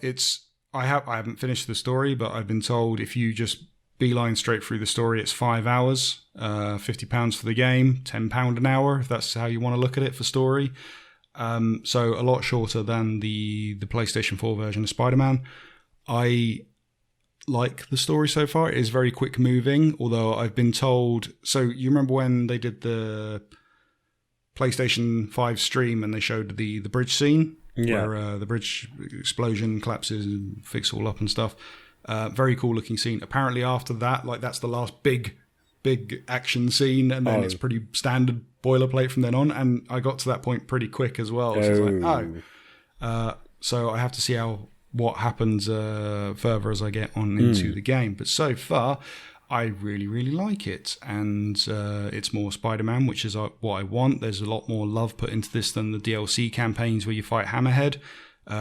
I haven't finished the story, but I've been told if you just beeline straight through the story, it's 5 hours, £50 for the game, £10 an hour, if that's how you want to look at it for story. So a lot shorter than the PlayStation 4 version of Spider-Man. I like the story so far. It is very quick moving, although I've been told... So you remember when they did the PlayStation 5 stream and they showed the bridge scene? Yeah. Where the bridge explosion collapses and fix all up and stuff. Very cool looking scene. Apparently after that, like that's the last big action scene, and then it's pretty standard boilerplate from then on. And I got to that point pretty quick as well. So I was like, so I have to see what happens further as I get on into the game. But so far, I really, really like it. And it's more Spider-Man, which is what I want. There's a lot more love put into this than the DLC campaigns where you fight Hammerhead,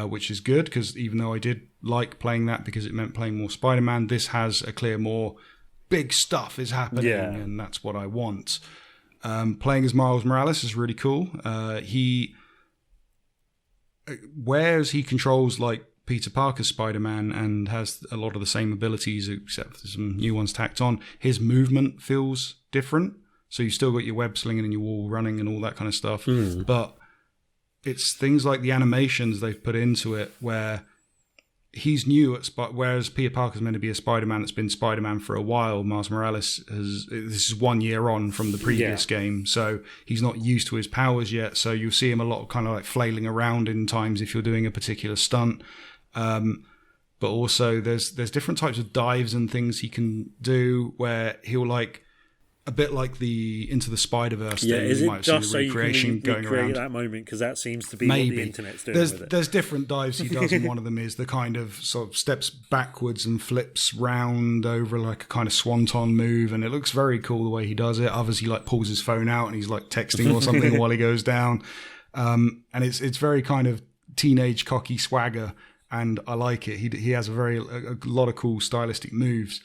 which is good, because even though I did like playing that because it meant playing more Spider-Man, this has a clear more big stuff is happening, and that's what I want. Playing as Miles Morales is really cool. He controls like Peter Parker's Spider-Man and has a lot of the same abilities, except for some new ones tacked on. His movement feels different, so you've still got your web slinging and your wall running and all that kind of stuff, but it's things like the animations they've put into it where he's new whereas Peter Parker's meant to be a Spider-Man that's been Spider-Man for a while. Miles Morales this is 1 year on from the previous game, so he's not used to his powers yet, so you'll see him a lot of kind of like flailing around in times if you're doing a particular stunt. But also there's different types of dives and things he can do where he'll like a bit like the Into the Spider-Verse thing. Is it just so you can going around that moment? Because that seems to be what the internet's doing with it. There's different dives he does, and one of them is the kind of sort of steps backwards and flips round over like a kind of swanton move, and it looks very cool the way he does it. Others he like pulls his phone out and he's like texting or something while he goes down, and it's very kind of teenage cocky swagger, and I like it. He has a lot of cool stylistic moves.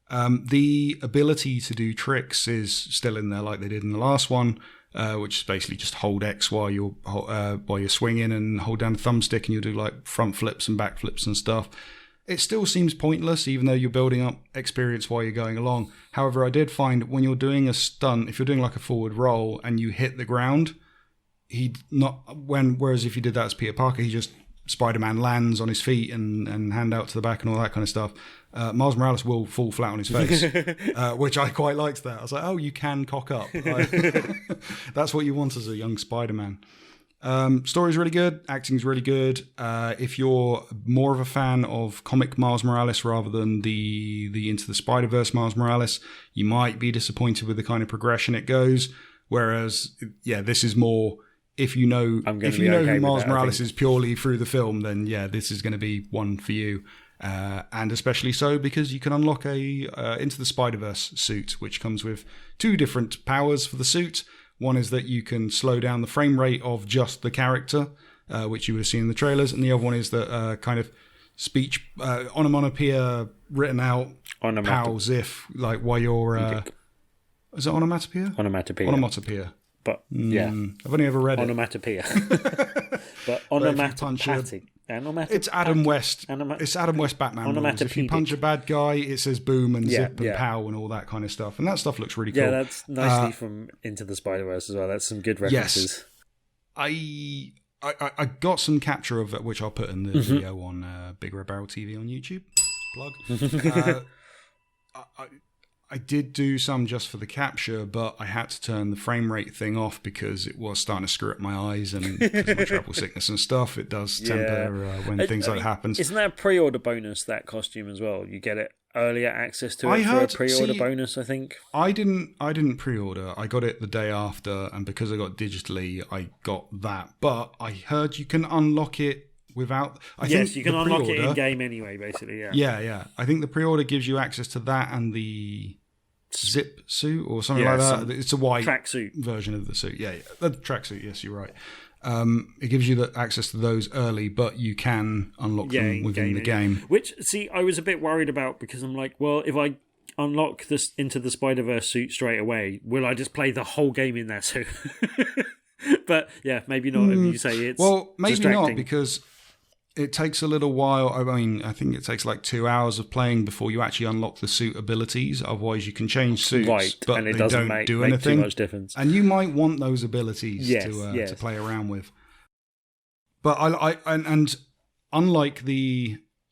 The ability to do tricks is still in there like they did in the last one, which is basically just hold X while you're swinging and hold down the thumbstick and you'll do like front flips and back flips and stuff. It still seems pointless even though you're building up experience while you're going along. However, I did find when you're doing a stunt, if you're doing like a forward roll and you hit the ground, whereas if you did that as Peter Parker, he just Spider-Man lands on his feet and hand out to the back and all that kind of stuff. Miles Morales will fall flat on his face, which I quite liked that. I was like, oh, you can cock up. That's what you want as a young Spider-Man. Story's really good. Acting's really good. If you're more of a fan of comic Miles Morales rather than the Into the Spider-Verse Miles Morales, you might be disappointed with the kind of progression it goes. Whereas, yeah, this is more... If you know who Miles Morales is purely through the film, then yeah, this is going to be one for you. And especially so because you can unlock a Into the Spider-Verse suit, which comes with 2 different powers for the suit. One is that you can slow down the frame rate of just the character, which you would have seen in the trailers, and the other one is that kind of speech onomatopoeia written out pals if like while you're is it onomatopoeia? Onomatopoeia. But yeah, I've only ever read onomatopoeia. But onomatopoeia. It's Adam West. It's Adam West Batman rules. If you punch a bad guy, it says boom and zip and pow and all that kind of stuff. And that stuff looks really cool. Yeah, that's nicely from Into the Spider-Verse as well. That's some good references. Yes. I got some capture of it, which I'll put in the video on BigRedBarel TV on YouTube. Plug. I did do some just for the capture, but I had to turn the frame rate thing off because it was starting to screw up my eyes, and because of my travel sickness and stuff, it does temper when things like that happens. Isn't that a pre-order bonus, that costume as well? You get it earlier access to it for a pre-order bonus, I think. I didn't pre-order. I got it the day after, and because I got digitally, I got that. But I heard you can unlock it without... Yes, you can unlock it in-game anyway, basically, yeah. Yeah. I think the pre-order gives you access to that and the zip suit or something like that. It's a white tracksuit version of the suit. Yeah. The tracksuit, yes, you're right. It gives you the access to those early, but you can unlock them within the game. Which, see, I was a bit worried about because I'm like, well, if I unlock this Into the Spider-Verse suit straight away, will I just play the whole game in that suit? But yeah, maybe not if you say it's maybe not, because it takes a little while. I mean, I think it takes like 2 hours of playing before you actually unlock the suit abilities. Otherwise, you can change suits, but and it they doesn't don't make anything. Too much difference. And you might want those abilities to play around with. But and unlike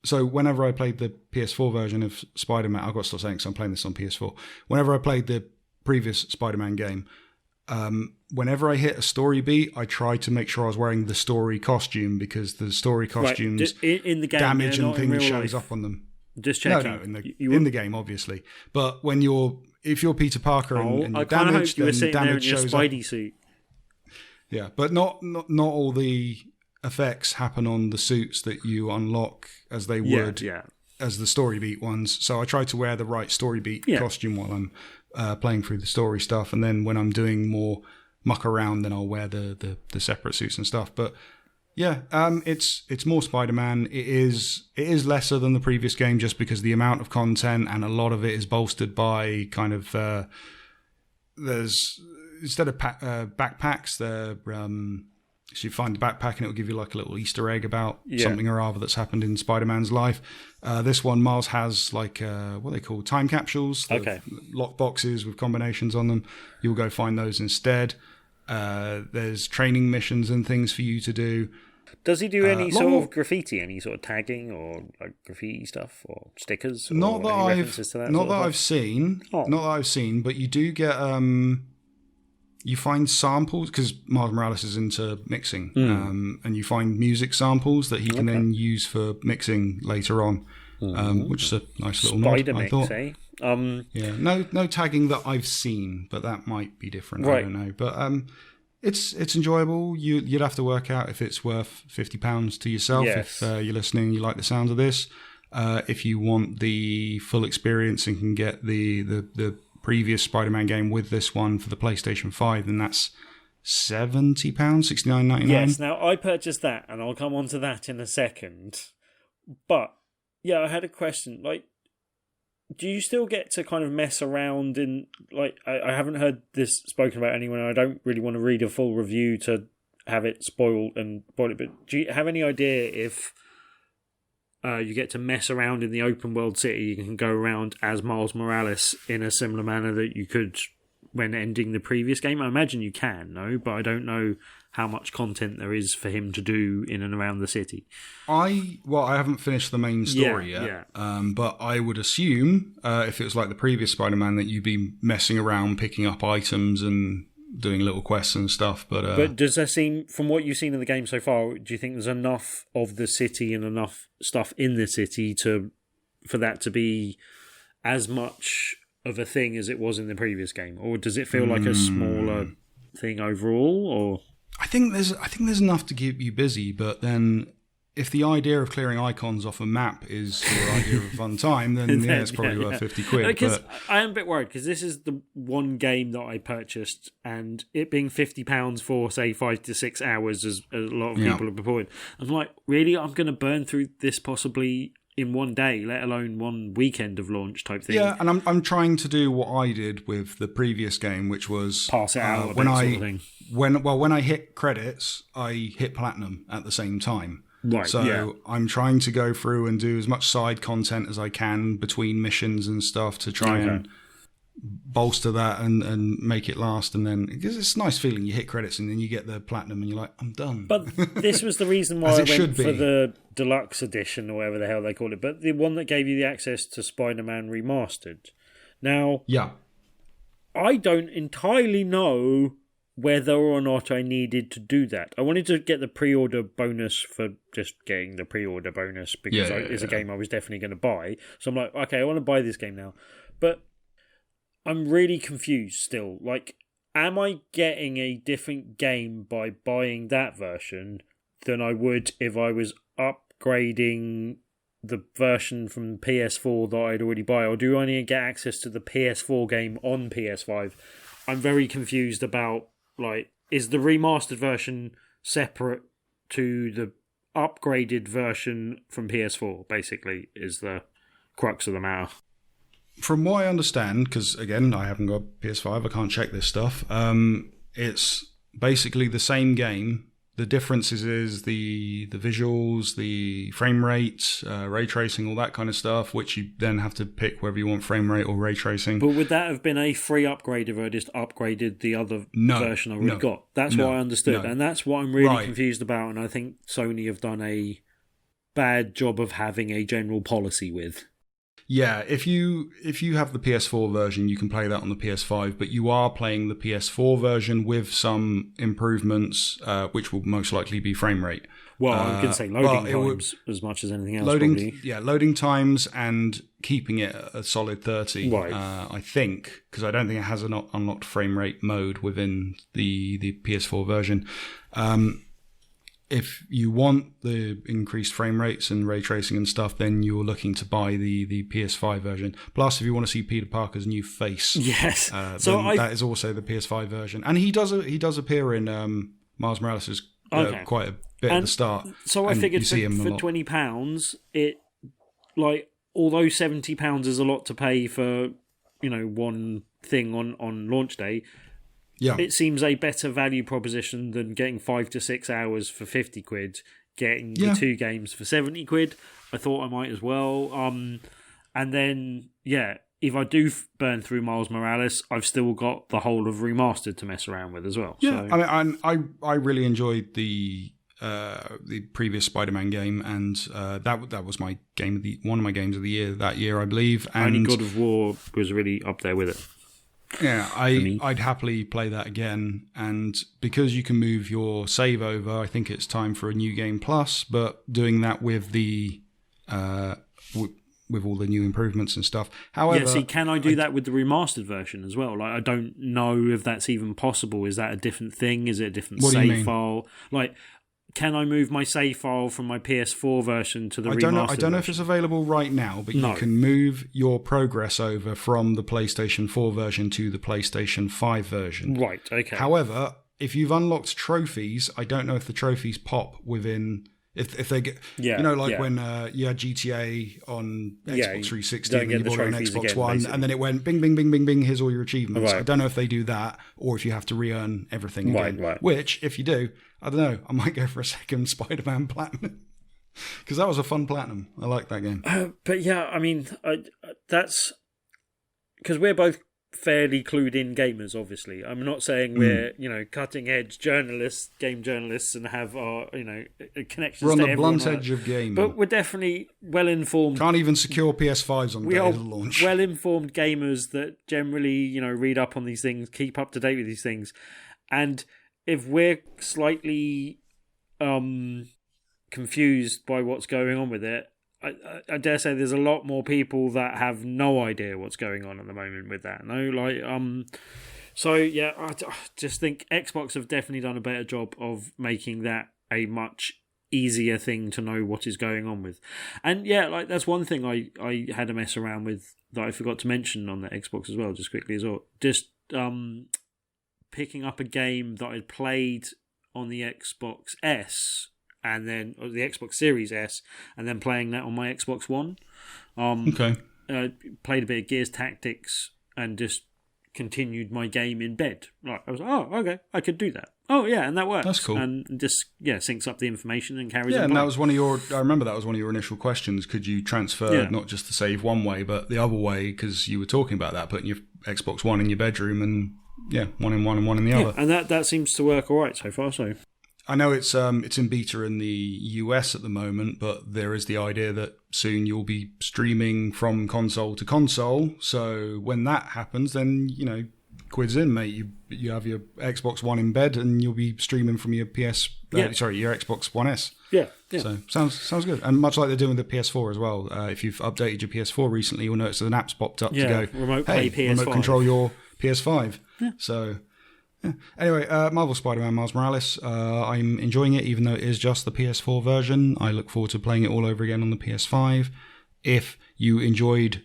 so whenever I played the PS4 version of Spider-Man, I've got to stop saying because I'm playing this on PS4. Whenever I played the previous Spider-Man game, whenever I hit a story beat, I tried to make sure I was wearing the story costume because the story costumes in the game, damage and things shows up on them. Just checking. No, in the game, obviously. But if you're Peter Parker and you're damaged, then damage shows up. Spidey suit. Yeah, but not all the effects happen on the suits that you unlock as they would as the story beat ones. So I try to wear the right story beat costume while I'm playing through the story stuff, and then when I'm doing more muck around, then I'll wear the separate suits and stuff. But yeah, it's more Spider-Man. It is lesser than the previous game just because the amount of content, and a lot of it is bolstered by kind of there's instead of backpacks, so you find the backpack and it'll give you like a little Easter egg about something or other that's happened in Spider-Man's life. This one, Miles has like what they call time capsules, lock boxes with combinations on them. You'll go find those instead. There's training missions and things for you to do. Does he do any sort of graffiti, any sort of tagging or like graffiti stuff or stickers? Or not that I've seen. Oh. Not that I've seen, but you do get you find samples because Miles Morales is into mixing, and you find music samples that he can then use for mixing later on, which is a nice little Spider nod. mix, I thought. eh? No tagging that I've seen, but that might be different. Right. I don't know, but it's enjoyable. You'd have to work out if it's worth £50 to yourself. Yes. If you're listening, you like the sounds of this. If you want the full experience and can get the previous Spider-Man game with this one for the PlayStation 5, then that's £70, $69.99. Yes, now I purchased that, and I'll come on to that in a second. But, yeah, I had a question. Like, do you still get to kind of mess around in, like, I haven't heard this spoken about anywhere, and I don't really want to read a full review to have it spoiled, but do you have any idea if you get to mess around in the open world city? You can go around as Miles Morales in a similar manner that you could when ending the previous game. I imagine you can, no? But I don't know how much content there is for him to do in and around the city. I haven't finished the main story yet. But I would assume if it was like the previous Spider-Man that you'd be messing around picking up items and doing little quests and stuff. But does there seem, from what you've seen in the game so far, do you think there's enough of the city and enough stuff in the city for that to be as much of a thing as it was in the previous game, or does it feel like a smaller thing overall? Or I think there's enough to keep you busy, but then if the idea of clearing icons off a map is your idea of a fun time, then it's probably worth 50 quid. Because I am a bit worried, because this is the one game that I purchased, and it being £50 for, say, 5 to 6 hours, as a lot of people have reported. I'm like, really? I'm going to burn through this possibly in one day, let alone one weekend of launch type thing. Yeah, and I'm trying to do what I did with the previous game, which was pass it out sort of thing. When I hit credits, I hit platinum at the same time. Right, so I'm trying to go through and do as much side content as I can between missions and stuff to try and bolster that and make it last. And then, because it's a nice feeling, you hit credits and then you get the platinum and you're like, I'm done. But this was the reason why I went for the deluxe edition, or whatever the hell they call it, but the one that gave you the access to Spider-Man Remastered. Now, I don't entirely know whether or not I needed to do that. I wanted to get the pre-order bonus for just getting the pre-order bonus, because it's a game I was definitely going to buy. So I'm like, okay, I want to buy this game now. But I'm really confused still. Like, am I getting a different game by buying that version than I would if I was upgrading the version from PS4 that I'd already buy? Or do I need to get access to the PS4 game on PS5? I'm very confused about, like, is the remastered version separate to the upgraded version from PS4, basically, is the crux of the matter. From what I understand, because, again, I haven't got PS5, I can't check this stuff, it's basically the same game. The difference is the visuals, the frame rate, ray tracing, all that kind of stuff, which you then have to pick whether you want frame rate or ray tracing. But would that have been a free upgrade if I just upgraded the other version I already got? That's what I understood, and that's what I'm really confused about, and I think Sony have done a bad job of having a general policy with. Yeah, if you have the PS4 version, you can play that on the PS5, but you are playing the PS4 version with some improvements, which will most likely be frame rate. Well, I can say loading times as much as anything else. Loading times and keeping it a solid 30. Right. I think, because I don't think it has an unlocked frame rate mode within the PS4 version. If you want the increased frame rates and ray tracing and stuff, then you're looking to buy the PS5 version. Plus, if you want to see Peter Parker's new face, yes, that is also the PS5 version, and he does appear in Miles Morales' quite a bit at the start. So I figured for £20, it, like, although £70 is a lot to pay for, one thing on launch day. Yeah. It seems a better value proposition than getting 5 to 6 hours for 50 quid, getting the two games for 70 quid. I thought I might as well. And then, if I do burn through Miles Morales, I've still got the whole of Remastered to mess around with as well. Yeah, so. I really enjoyed the previous Spider-Man game, and that was my game one of my games of the year that year, I believe. And only God of War was really up there with it. Yeah, I'd happily play that again, and because you can move your save over, I think it's time for a new game plus. But doing that with the with all the new improvements and stuff. However, can I do that with the remastered version as well? Like, I don't know if that's even possible. Is that a different thing? Is it a different save file? Like, can I move my save file from my PS4 version to the remastered version? I don't know if it's available right now, but you can move your progress over from the PlayStation 4 version to the PlayStation 5 version. Right, okay. However, if you've unlocked trophies, I don't know if the trophies pop within... If they get... when you had GTA on Xbox 360 and you bought it on Xbox One, basically. And then it went bing, bing, bing, bing, bing, here's all your achievements. Right. I don't know if they do that, or if you have to re-earn everything again. Right. Which, if you do, I don't know, I might go for a second Spider-Man Platinum. Because that was a fun Platinum. I like that game. But yeah, I mean, that's... Because we're both fairly clued in gamers, obviously. I'm not saying we're, cutting edge journalists, game journalists, and have our, connections to We're on the everyone blunt edge of gaming. But we're definitely well-informed. Can't even secure PS5s on the day of the launch. Well-informed gamers that generally, read up on these things, keep up to date with these things. And if we're slightly confused by what's going on with it, I dare say there's a lot more people that have no idea what's going on at the moment with that. So yeah, I just think Xbox have definitely done a better job of making that a much easier thing to know what is going on with. And yeah, that's one thing I had a mess around with that I forgot to mention on the Xbox as well, just quickly as well. Just picking up a game that I'd played on the Xbox S and then the Xbox Series S, and then playing that on my Xbox One. Okay. Played a bit of Gears Tactics and just continued my game in bed. Like, I was like, oh, okay, I could do that. Oh, yeah, and that works. That's cool. And just, syncs up the information and carries on. Yeah, and by. that was one of your... I remember that was one of your initial questions. Could you transfer not just the save one way, but the other way? Because you were talking about that, putting your Xbox One in your bedroom and, one in one and one in the other. And that seems to work all right so far, so... I know it's in beta in the US at the moment, but there is the idea that soon you'll be streaming from console to console. So when that happens, then, quids in, mate. You have your Xbox One in bed and you'll be streaming from your your Xbox One S. Yeah. So sounds good. And much like they're doing with the PS4 as well. If you've updated your PS4 recently, you'll notice that an app's popped up to go, remote play PS5. Remote control your PS5. Yeah. So... yeah. Anyway, Marvel Spider-Man Miles Morales, I'm enjoying it even though it is just the PS4 version. I look forward to playing it all over again on the PS5. If you enjoyed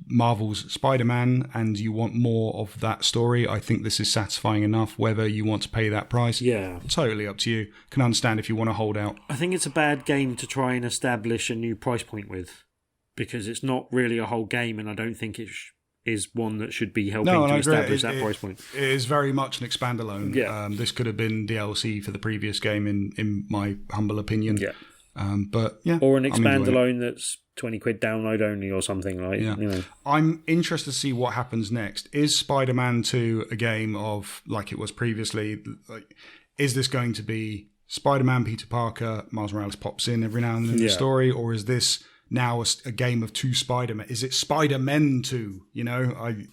Marvel's Spider-Man and you want more of that story, I think this is satisfying enough. Whether you want to pay that price, totally up to you. Can understand if you want to hold out. I think it's a bad game to try and establish a new price point with, because it's not really a whole game, and I don't think it is one that should be helping to establish that price point. It is very much an expandalone. Yeah. This could have been DLC for the previous game, in my humble opinion. Yeah. But yeah, or an expandalone that's £20 download only or something like. Yeah. I'm interested to see what happens next. Is Spider-Man 2 a game of like it was previously? Like, is this going to be Spider-Man, Peter Parker, Miles Morales pops in every now and then in the story, or is this now a game of two Spider-Men? Is it Spider-Men 2?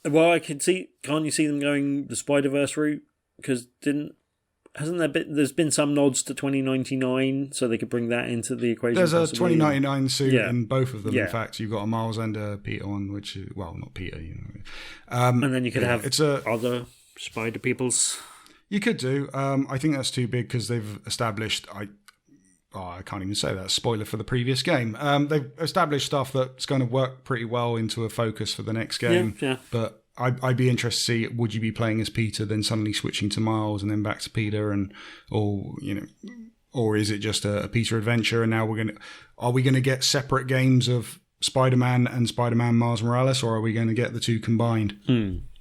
Well, I can see. Can't you see them going the Spider-Verse route? Because there's been some nods to 2099, so they could bring that into the equation. There's possibly. a 2099 suit in both of them. Yeah. In fact, you've got a Miles and a Peter one, which is, well, not Peter. And then you could have other Spider peoples. You could do. I think that's too big because they've established. I can't even say that. Spoiler for the previous game. They've established stuff that's going to work pretty well into a focus for the next game. Yeah. But I'd be interested to see, would you be playing as Peter, then suddenly switching to Miles and then back to Peter, or is it just a Peter adventure? And now are we going to get separate games of Spider-Man and Spider-Man Miles Morales, or are we going to get the two combined?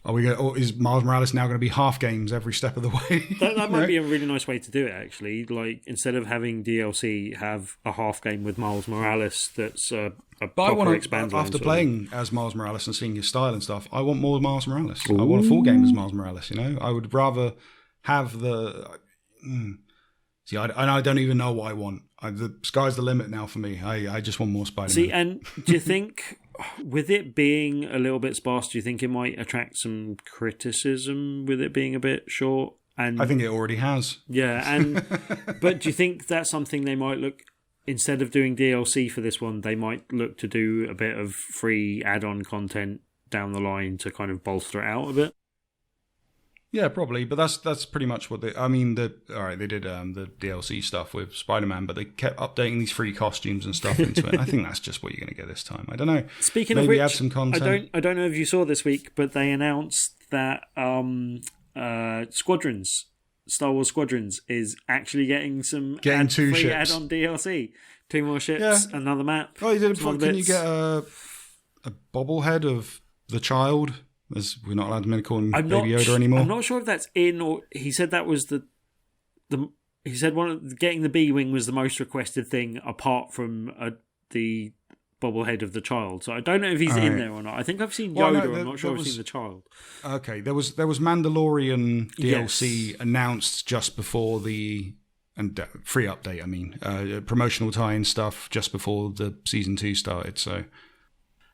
Or is Miles Morales now going to be half games every step of the way? That might be a really nice way to do it, actually. Like, instead of having DLC, have a half game with Miles Morales that's a proper expanded. After playing as Miles Morales and seeing his style and stuff, I want more Miles Morales. Ooh. I want a full game as Miles Morales, I would rather have the... See, I don't even know what I want. The sky's the limit now for me. I just want more Spider-Man. See, and do you think... with it being a little bit sparse, do you think it might attract some criticism with it being a bit short? And I think it already has. Yeah, but do you think that's something they might look, instead of doing DLC for this one, they might look to do a bit of free add-on content down the line to kind of bolster it out a bit? Yeah, probably, but that's pretty much what they... I mean, they did the DLC stuff with Spider-Man, but they kept updating these free costumes and stuff into it. I think that's just what you're going to get this time. I don't know. Speaking Maybe of which, add some content. I don't know if you saw this week, but they announced that Squadrons, Star Wars Squadrons, is actually getting some two free ships. add-on DLC. 2 more ships, another map. Oh, you did. Can you get a bobblehead of the child? As we're not allowed to call him Baby Yoda anymore. I'm not sure if that's in, or he said that was he said getting the B-Wing was the most requested thing apart from the bobblehead of the child. So I don't know if he's in there or not. I think I've seen Yoda. I'm not sure I've seen the child. Okay, there was Mandalorian DLC announced just before the free update. I mean, promotional tie-in stuff just before the season 2 started. So,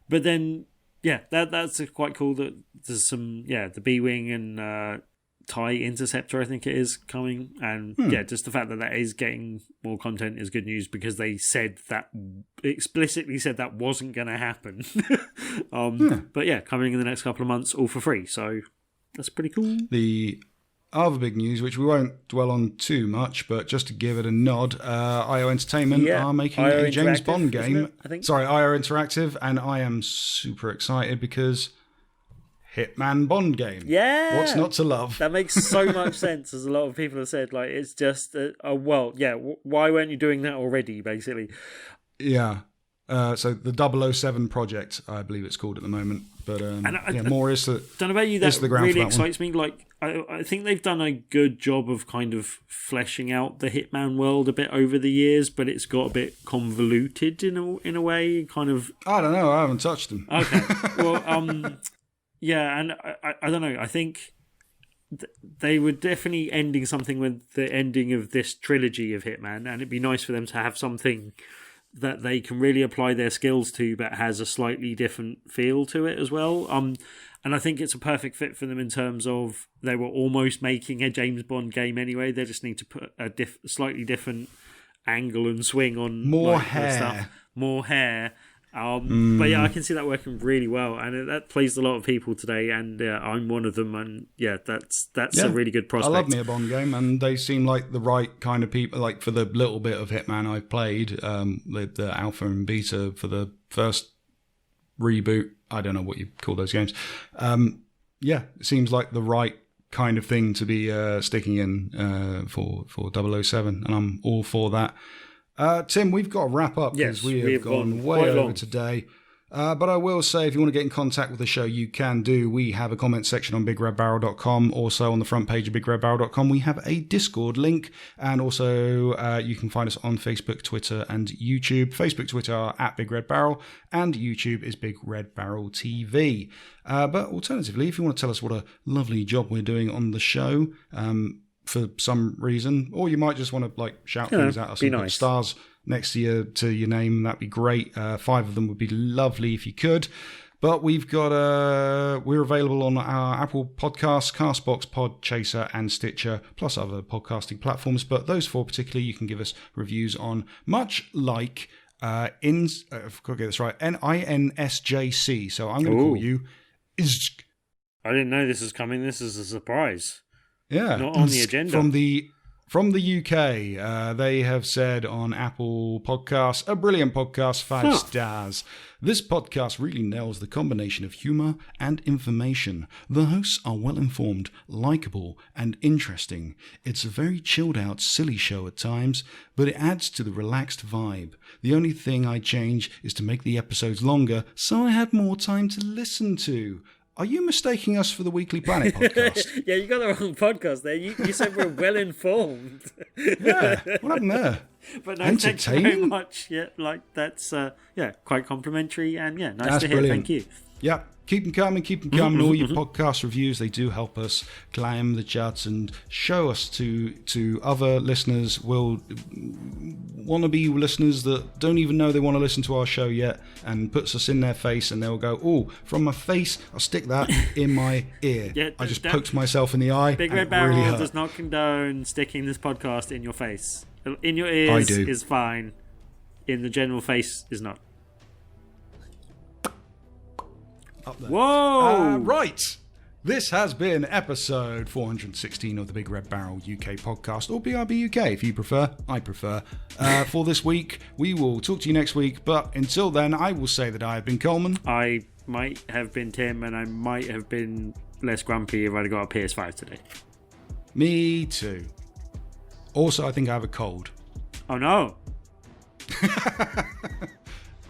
but then that's quite cool that there's some the B-wing and TIE Interceptor, I think it is, coming, and just the fact that is getting more content is good news, because they explicitly said that wasn't going to happen. But coming in the next couple of months, all for free, so that's pretty cool. The other big news, which we won't dwell on too much, but just to give it a nod, IO Entertainment are making a James Bond game. Sorry, IO Interactive, and I am super excited because Hitman Bond game. Yeah. What's not to love? That makes so much sense, as a lot of people have said. Like, it's just, why weren't you doing that already, basically? Yeah. So the 007 project, I believe it's called at the moment. But more is the don't know about you, that really excites me. Like, I think they've done a good job of kind of fleshing out the Hitman world a bit over the years, but it's got a bit convoluted in a way. Kind of. I don't know. I haven't touched them. Okay. Well, yeah, and I don't know. I think they were definitely ending something with the ending of this trilogy of Hitman, and it'd be nice for them to have something that they can really apply their skills to, but has a slightly different feel to it as well. And I think it's a perfect fit for them in terms of they were almost making a James Bond game anyway. They just need to put a slightly different angle and swing on more hair. But yeah, I can see that working really well, and that pleased a lot of people today, and I'm one of them. And that's a really good prospect. I love me a Bond game, and they seem like the right kind of people. Like, for the little bit of Hitman I've played, the alpha and beta for the first reboot, I don't know what you call those games. It seems like the right kind of thing to be sticking in for 007, and I'm all for that. Tim, we've got to wrap up because we have gone way over today. But I will say, if you want to get in contact with the show, you can do. We have a comment section on BigRedBarel.com. Also, on the front page of BigRedBarel.com, we have a Discord link. And also, you can find us on Facebook, Twitter, and YouTube. Facebook, Twitter are at BigRedBarel, and YouTube is BigRedBarel TV. But alternatively, if you want to tell us what a lovely job we're doing on the show, for some reason, or you might just want to shout things at us and put stars next to your name, that'd be great. 5 of them would be lovely if you could. But we've got we're available on our Apple Podcasts, Castbox, Podchaser, and Stitcher, plus other podcasting platforms. But those 4 particularly, you can give us reviews on, much like I've got to get this right, NINSJC. So I'm going to call you Izk. I didn't know this was coming. This is a surprise. Yeah, not on the agenda. From the UK, they have said on Apple Podcasts, a brilliant podcast, 5 stars. This podcast really nails the combination of humour and information. The hosts are well-informed, likeable, and interesting. It's a very chilled-out, silly show at times, but it adds to the relaxed vibe. The only thing I'd change is to make the episodes longer, so I had more time to listen to. Are you mistaking us for the Weekly Planet podcast? Yeah, you got the wrong podcast there. You said we're well informed. Yeah, what happened there? But no, thank you very much. Yeah, that's quite complimentary, and nice that's to hear. Brilliant. Thank you. Yeah, keep them coming. All your podcast reviews, they do help us climb the charts and show us to other listeners, wannabe listeners that don't even know they want to listen to our show yet, and puts us in their face, and they'll go, "Oh, from my face, I'll stick that in my ear." Yeah, I just poked myself in the eye. Big Red Barrel does not condone sticking this podcast in your face. In your ears is fine. In the general face is not. Up there. Whoa! Right. This has been episode 416 of the Big Red Barrel UK podcast, or BRB UK if you prefer. I prefer. For this week, we will talk to you next week, but until then, I will say that I have been Coleman. I might have been Tim, and I might have been less grumpy if I'd have got a PS5 today. Me too. Also, I think I have a cold. Oh no!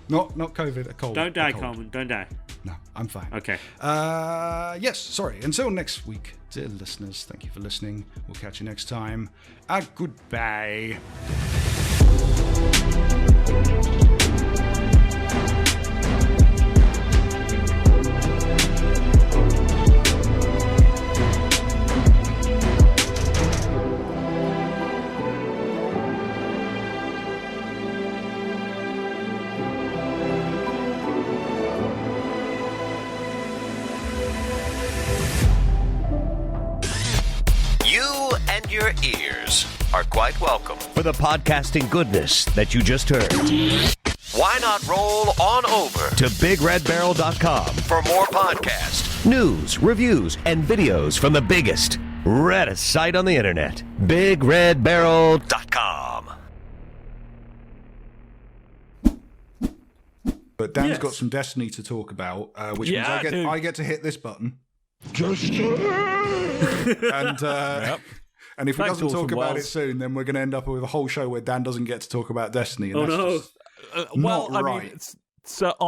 Not COVID, a cold. Don't die, Coleman. Don't die. No, I'm fine. Okay. Yes, sorry. Until next week, dear listeners, thank you for listening. We'll catch you next time. Goodbye. your ears are quite welcome. For the podcasting goodness that you just heard. Why not roll on over To BigRedBarel.com for more podcasts, news, reviews, and videos from the biggest, reddest site on the internet. BigRedBarel.com. But Dan's Yes. got some Destiny to talk about, which means Yeah, dude. I get to hit this button. And if he Thanks, doesn't talk Orson about it Welles. soon, then we're going to end up with a whole show where Dan doesn't get to talk about Destiny. And Oh, that's no. just Well, not I right. mean, so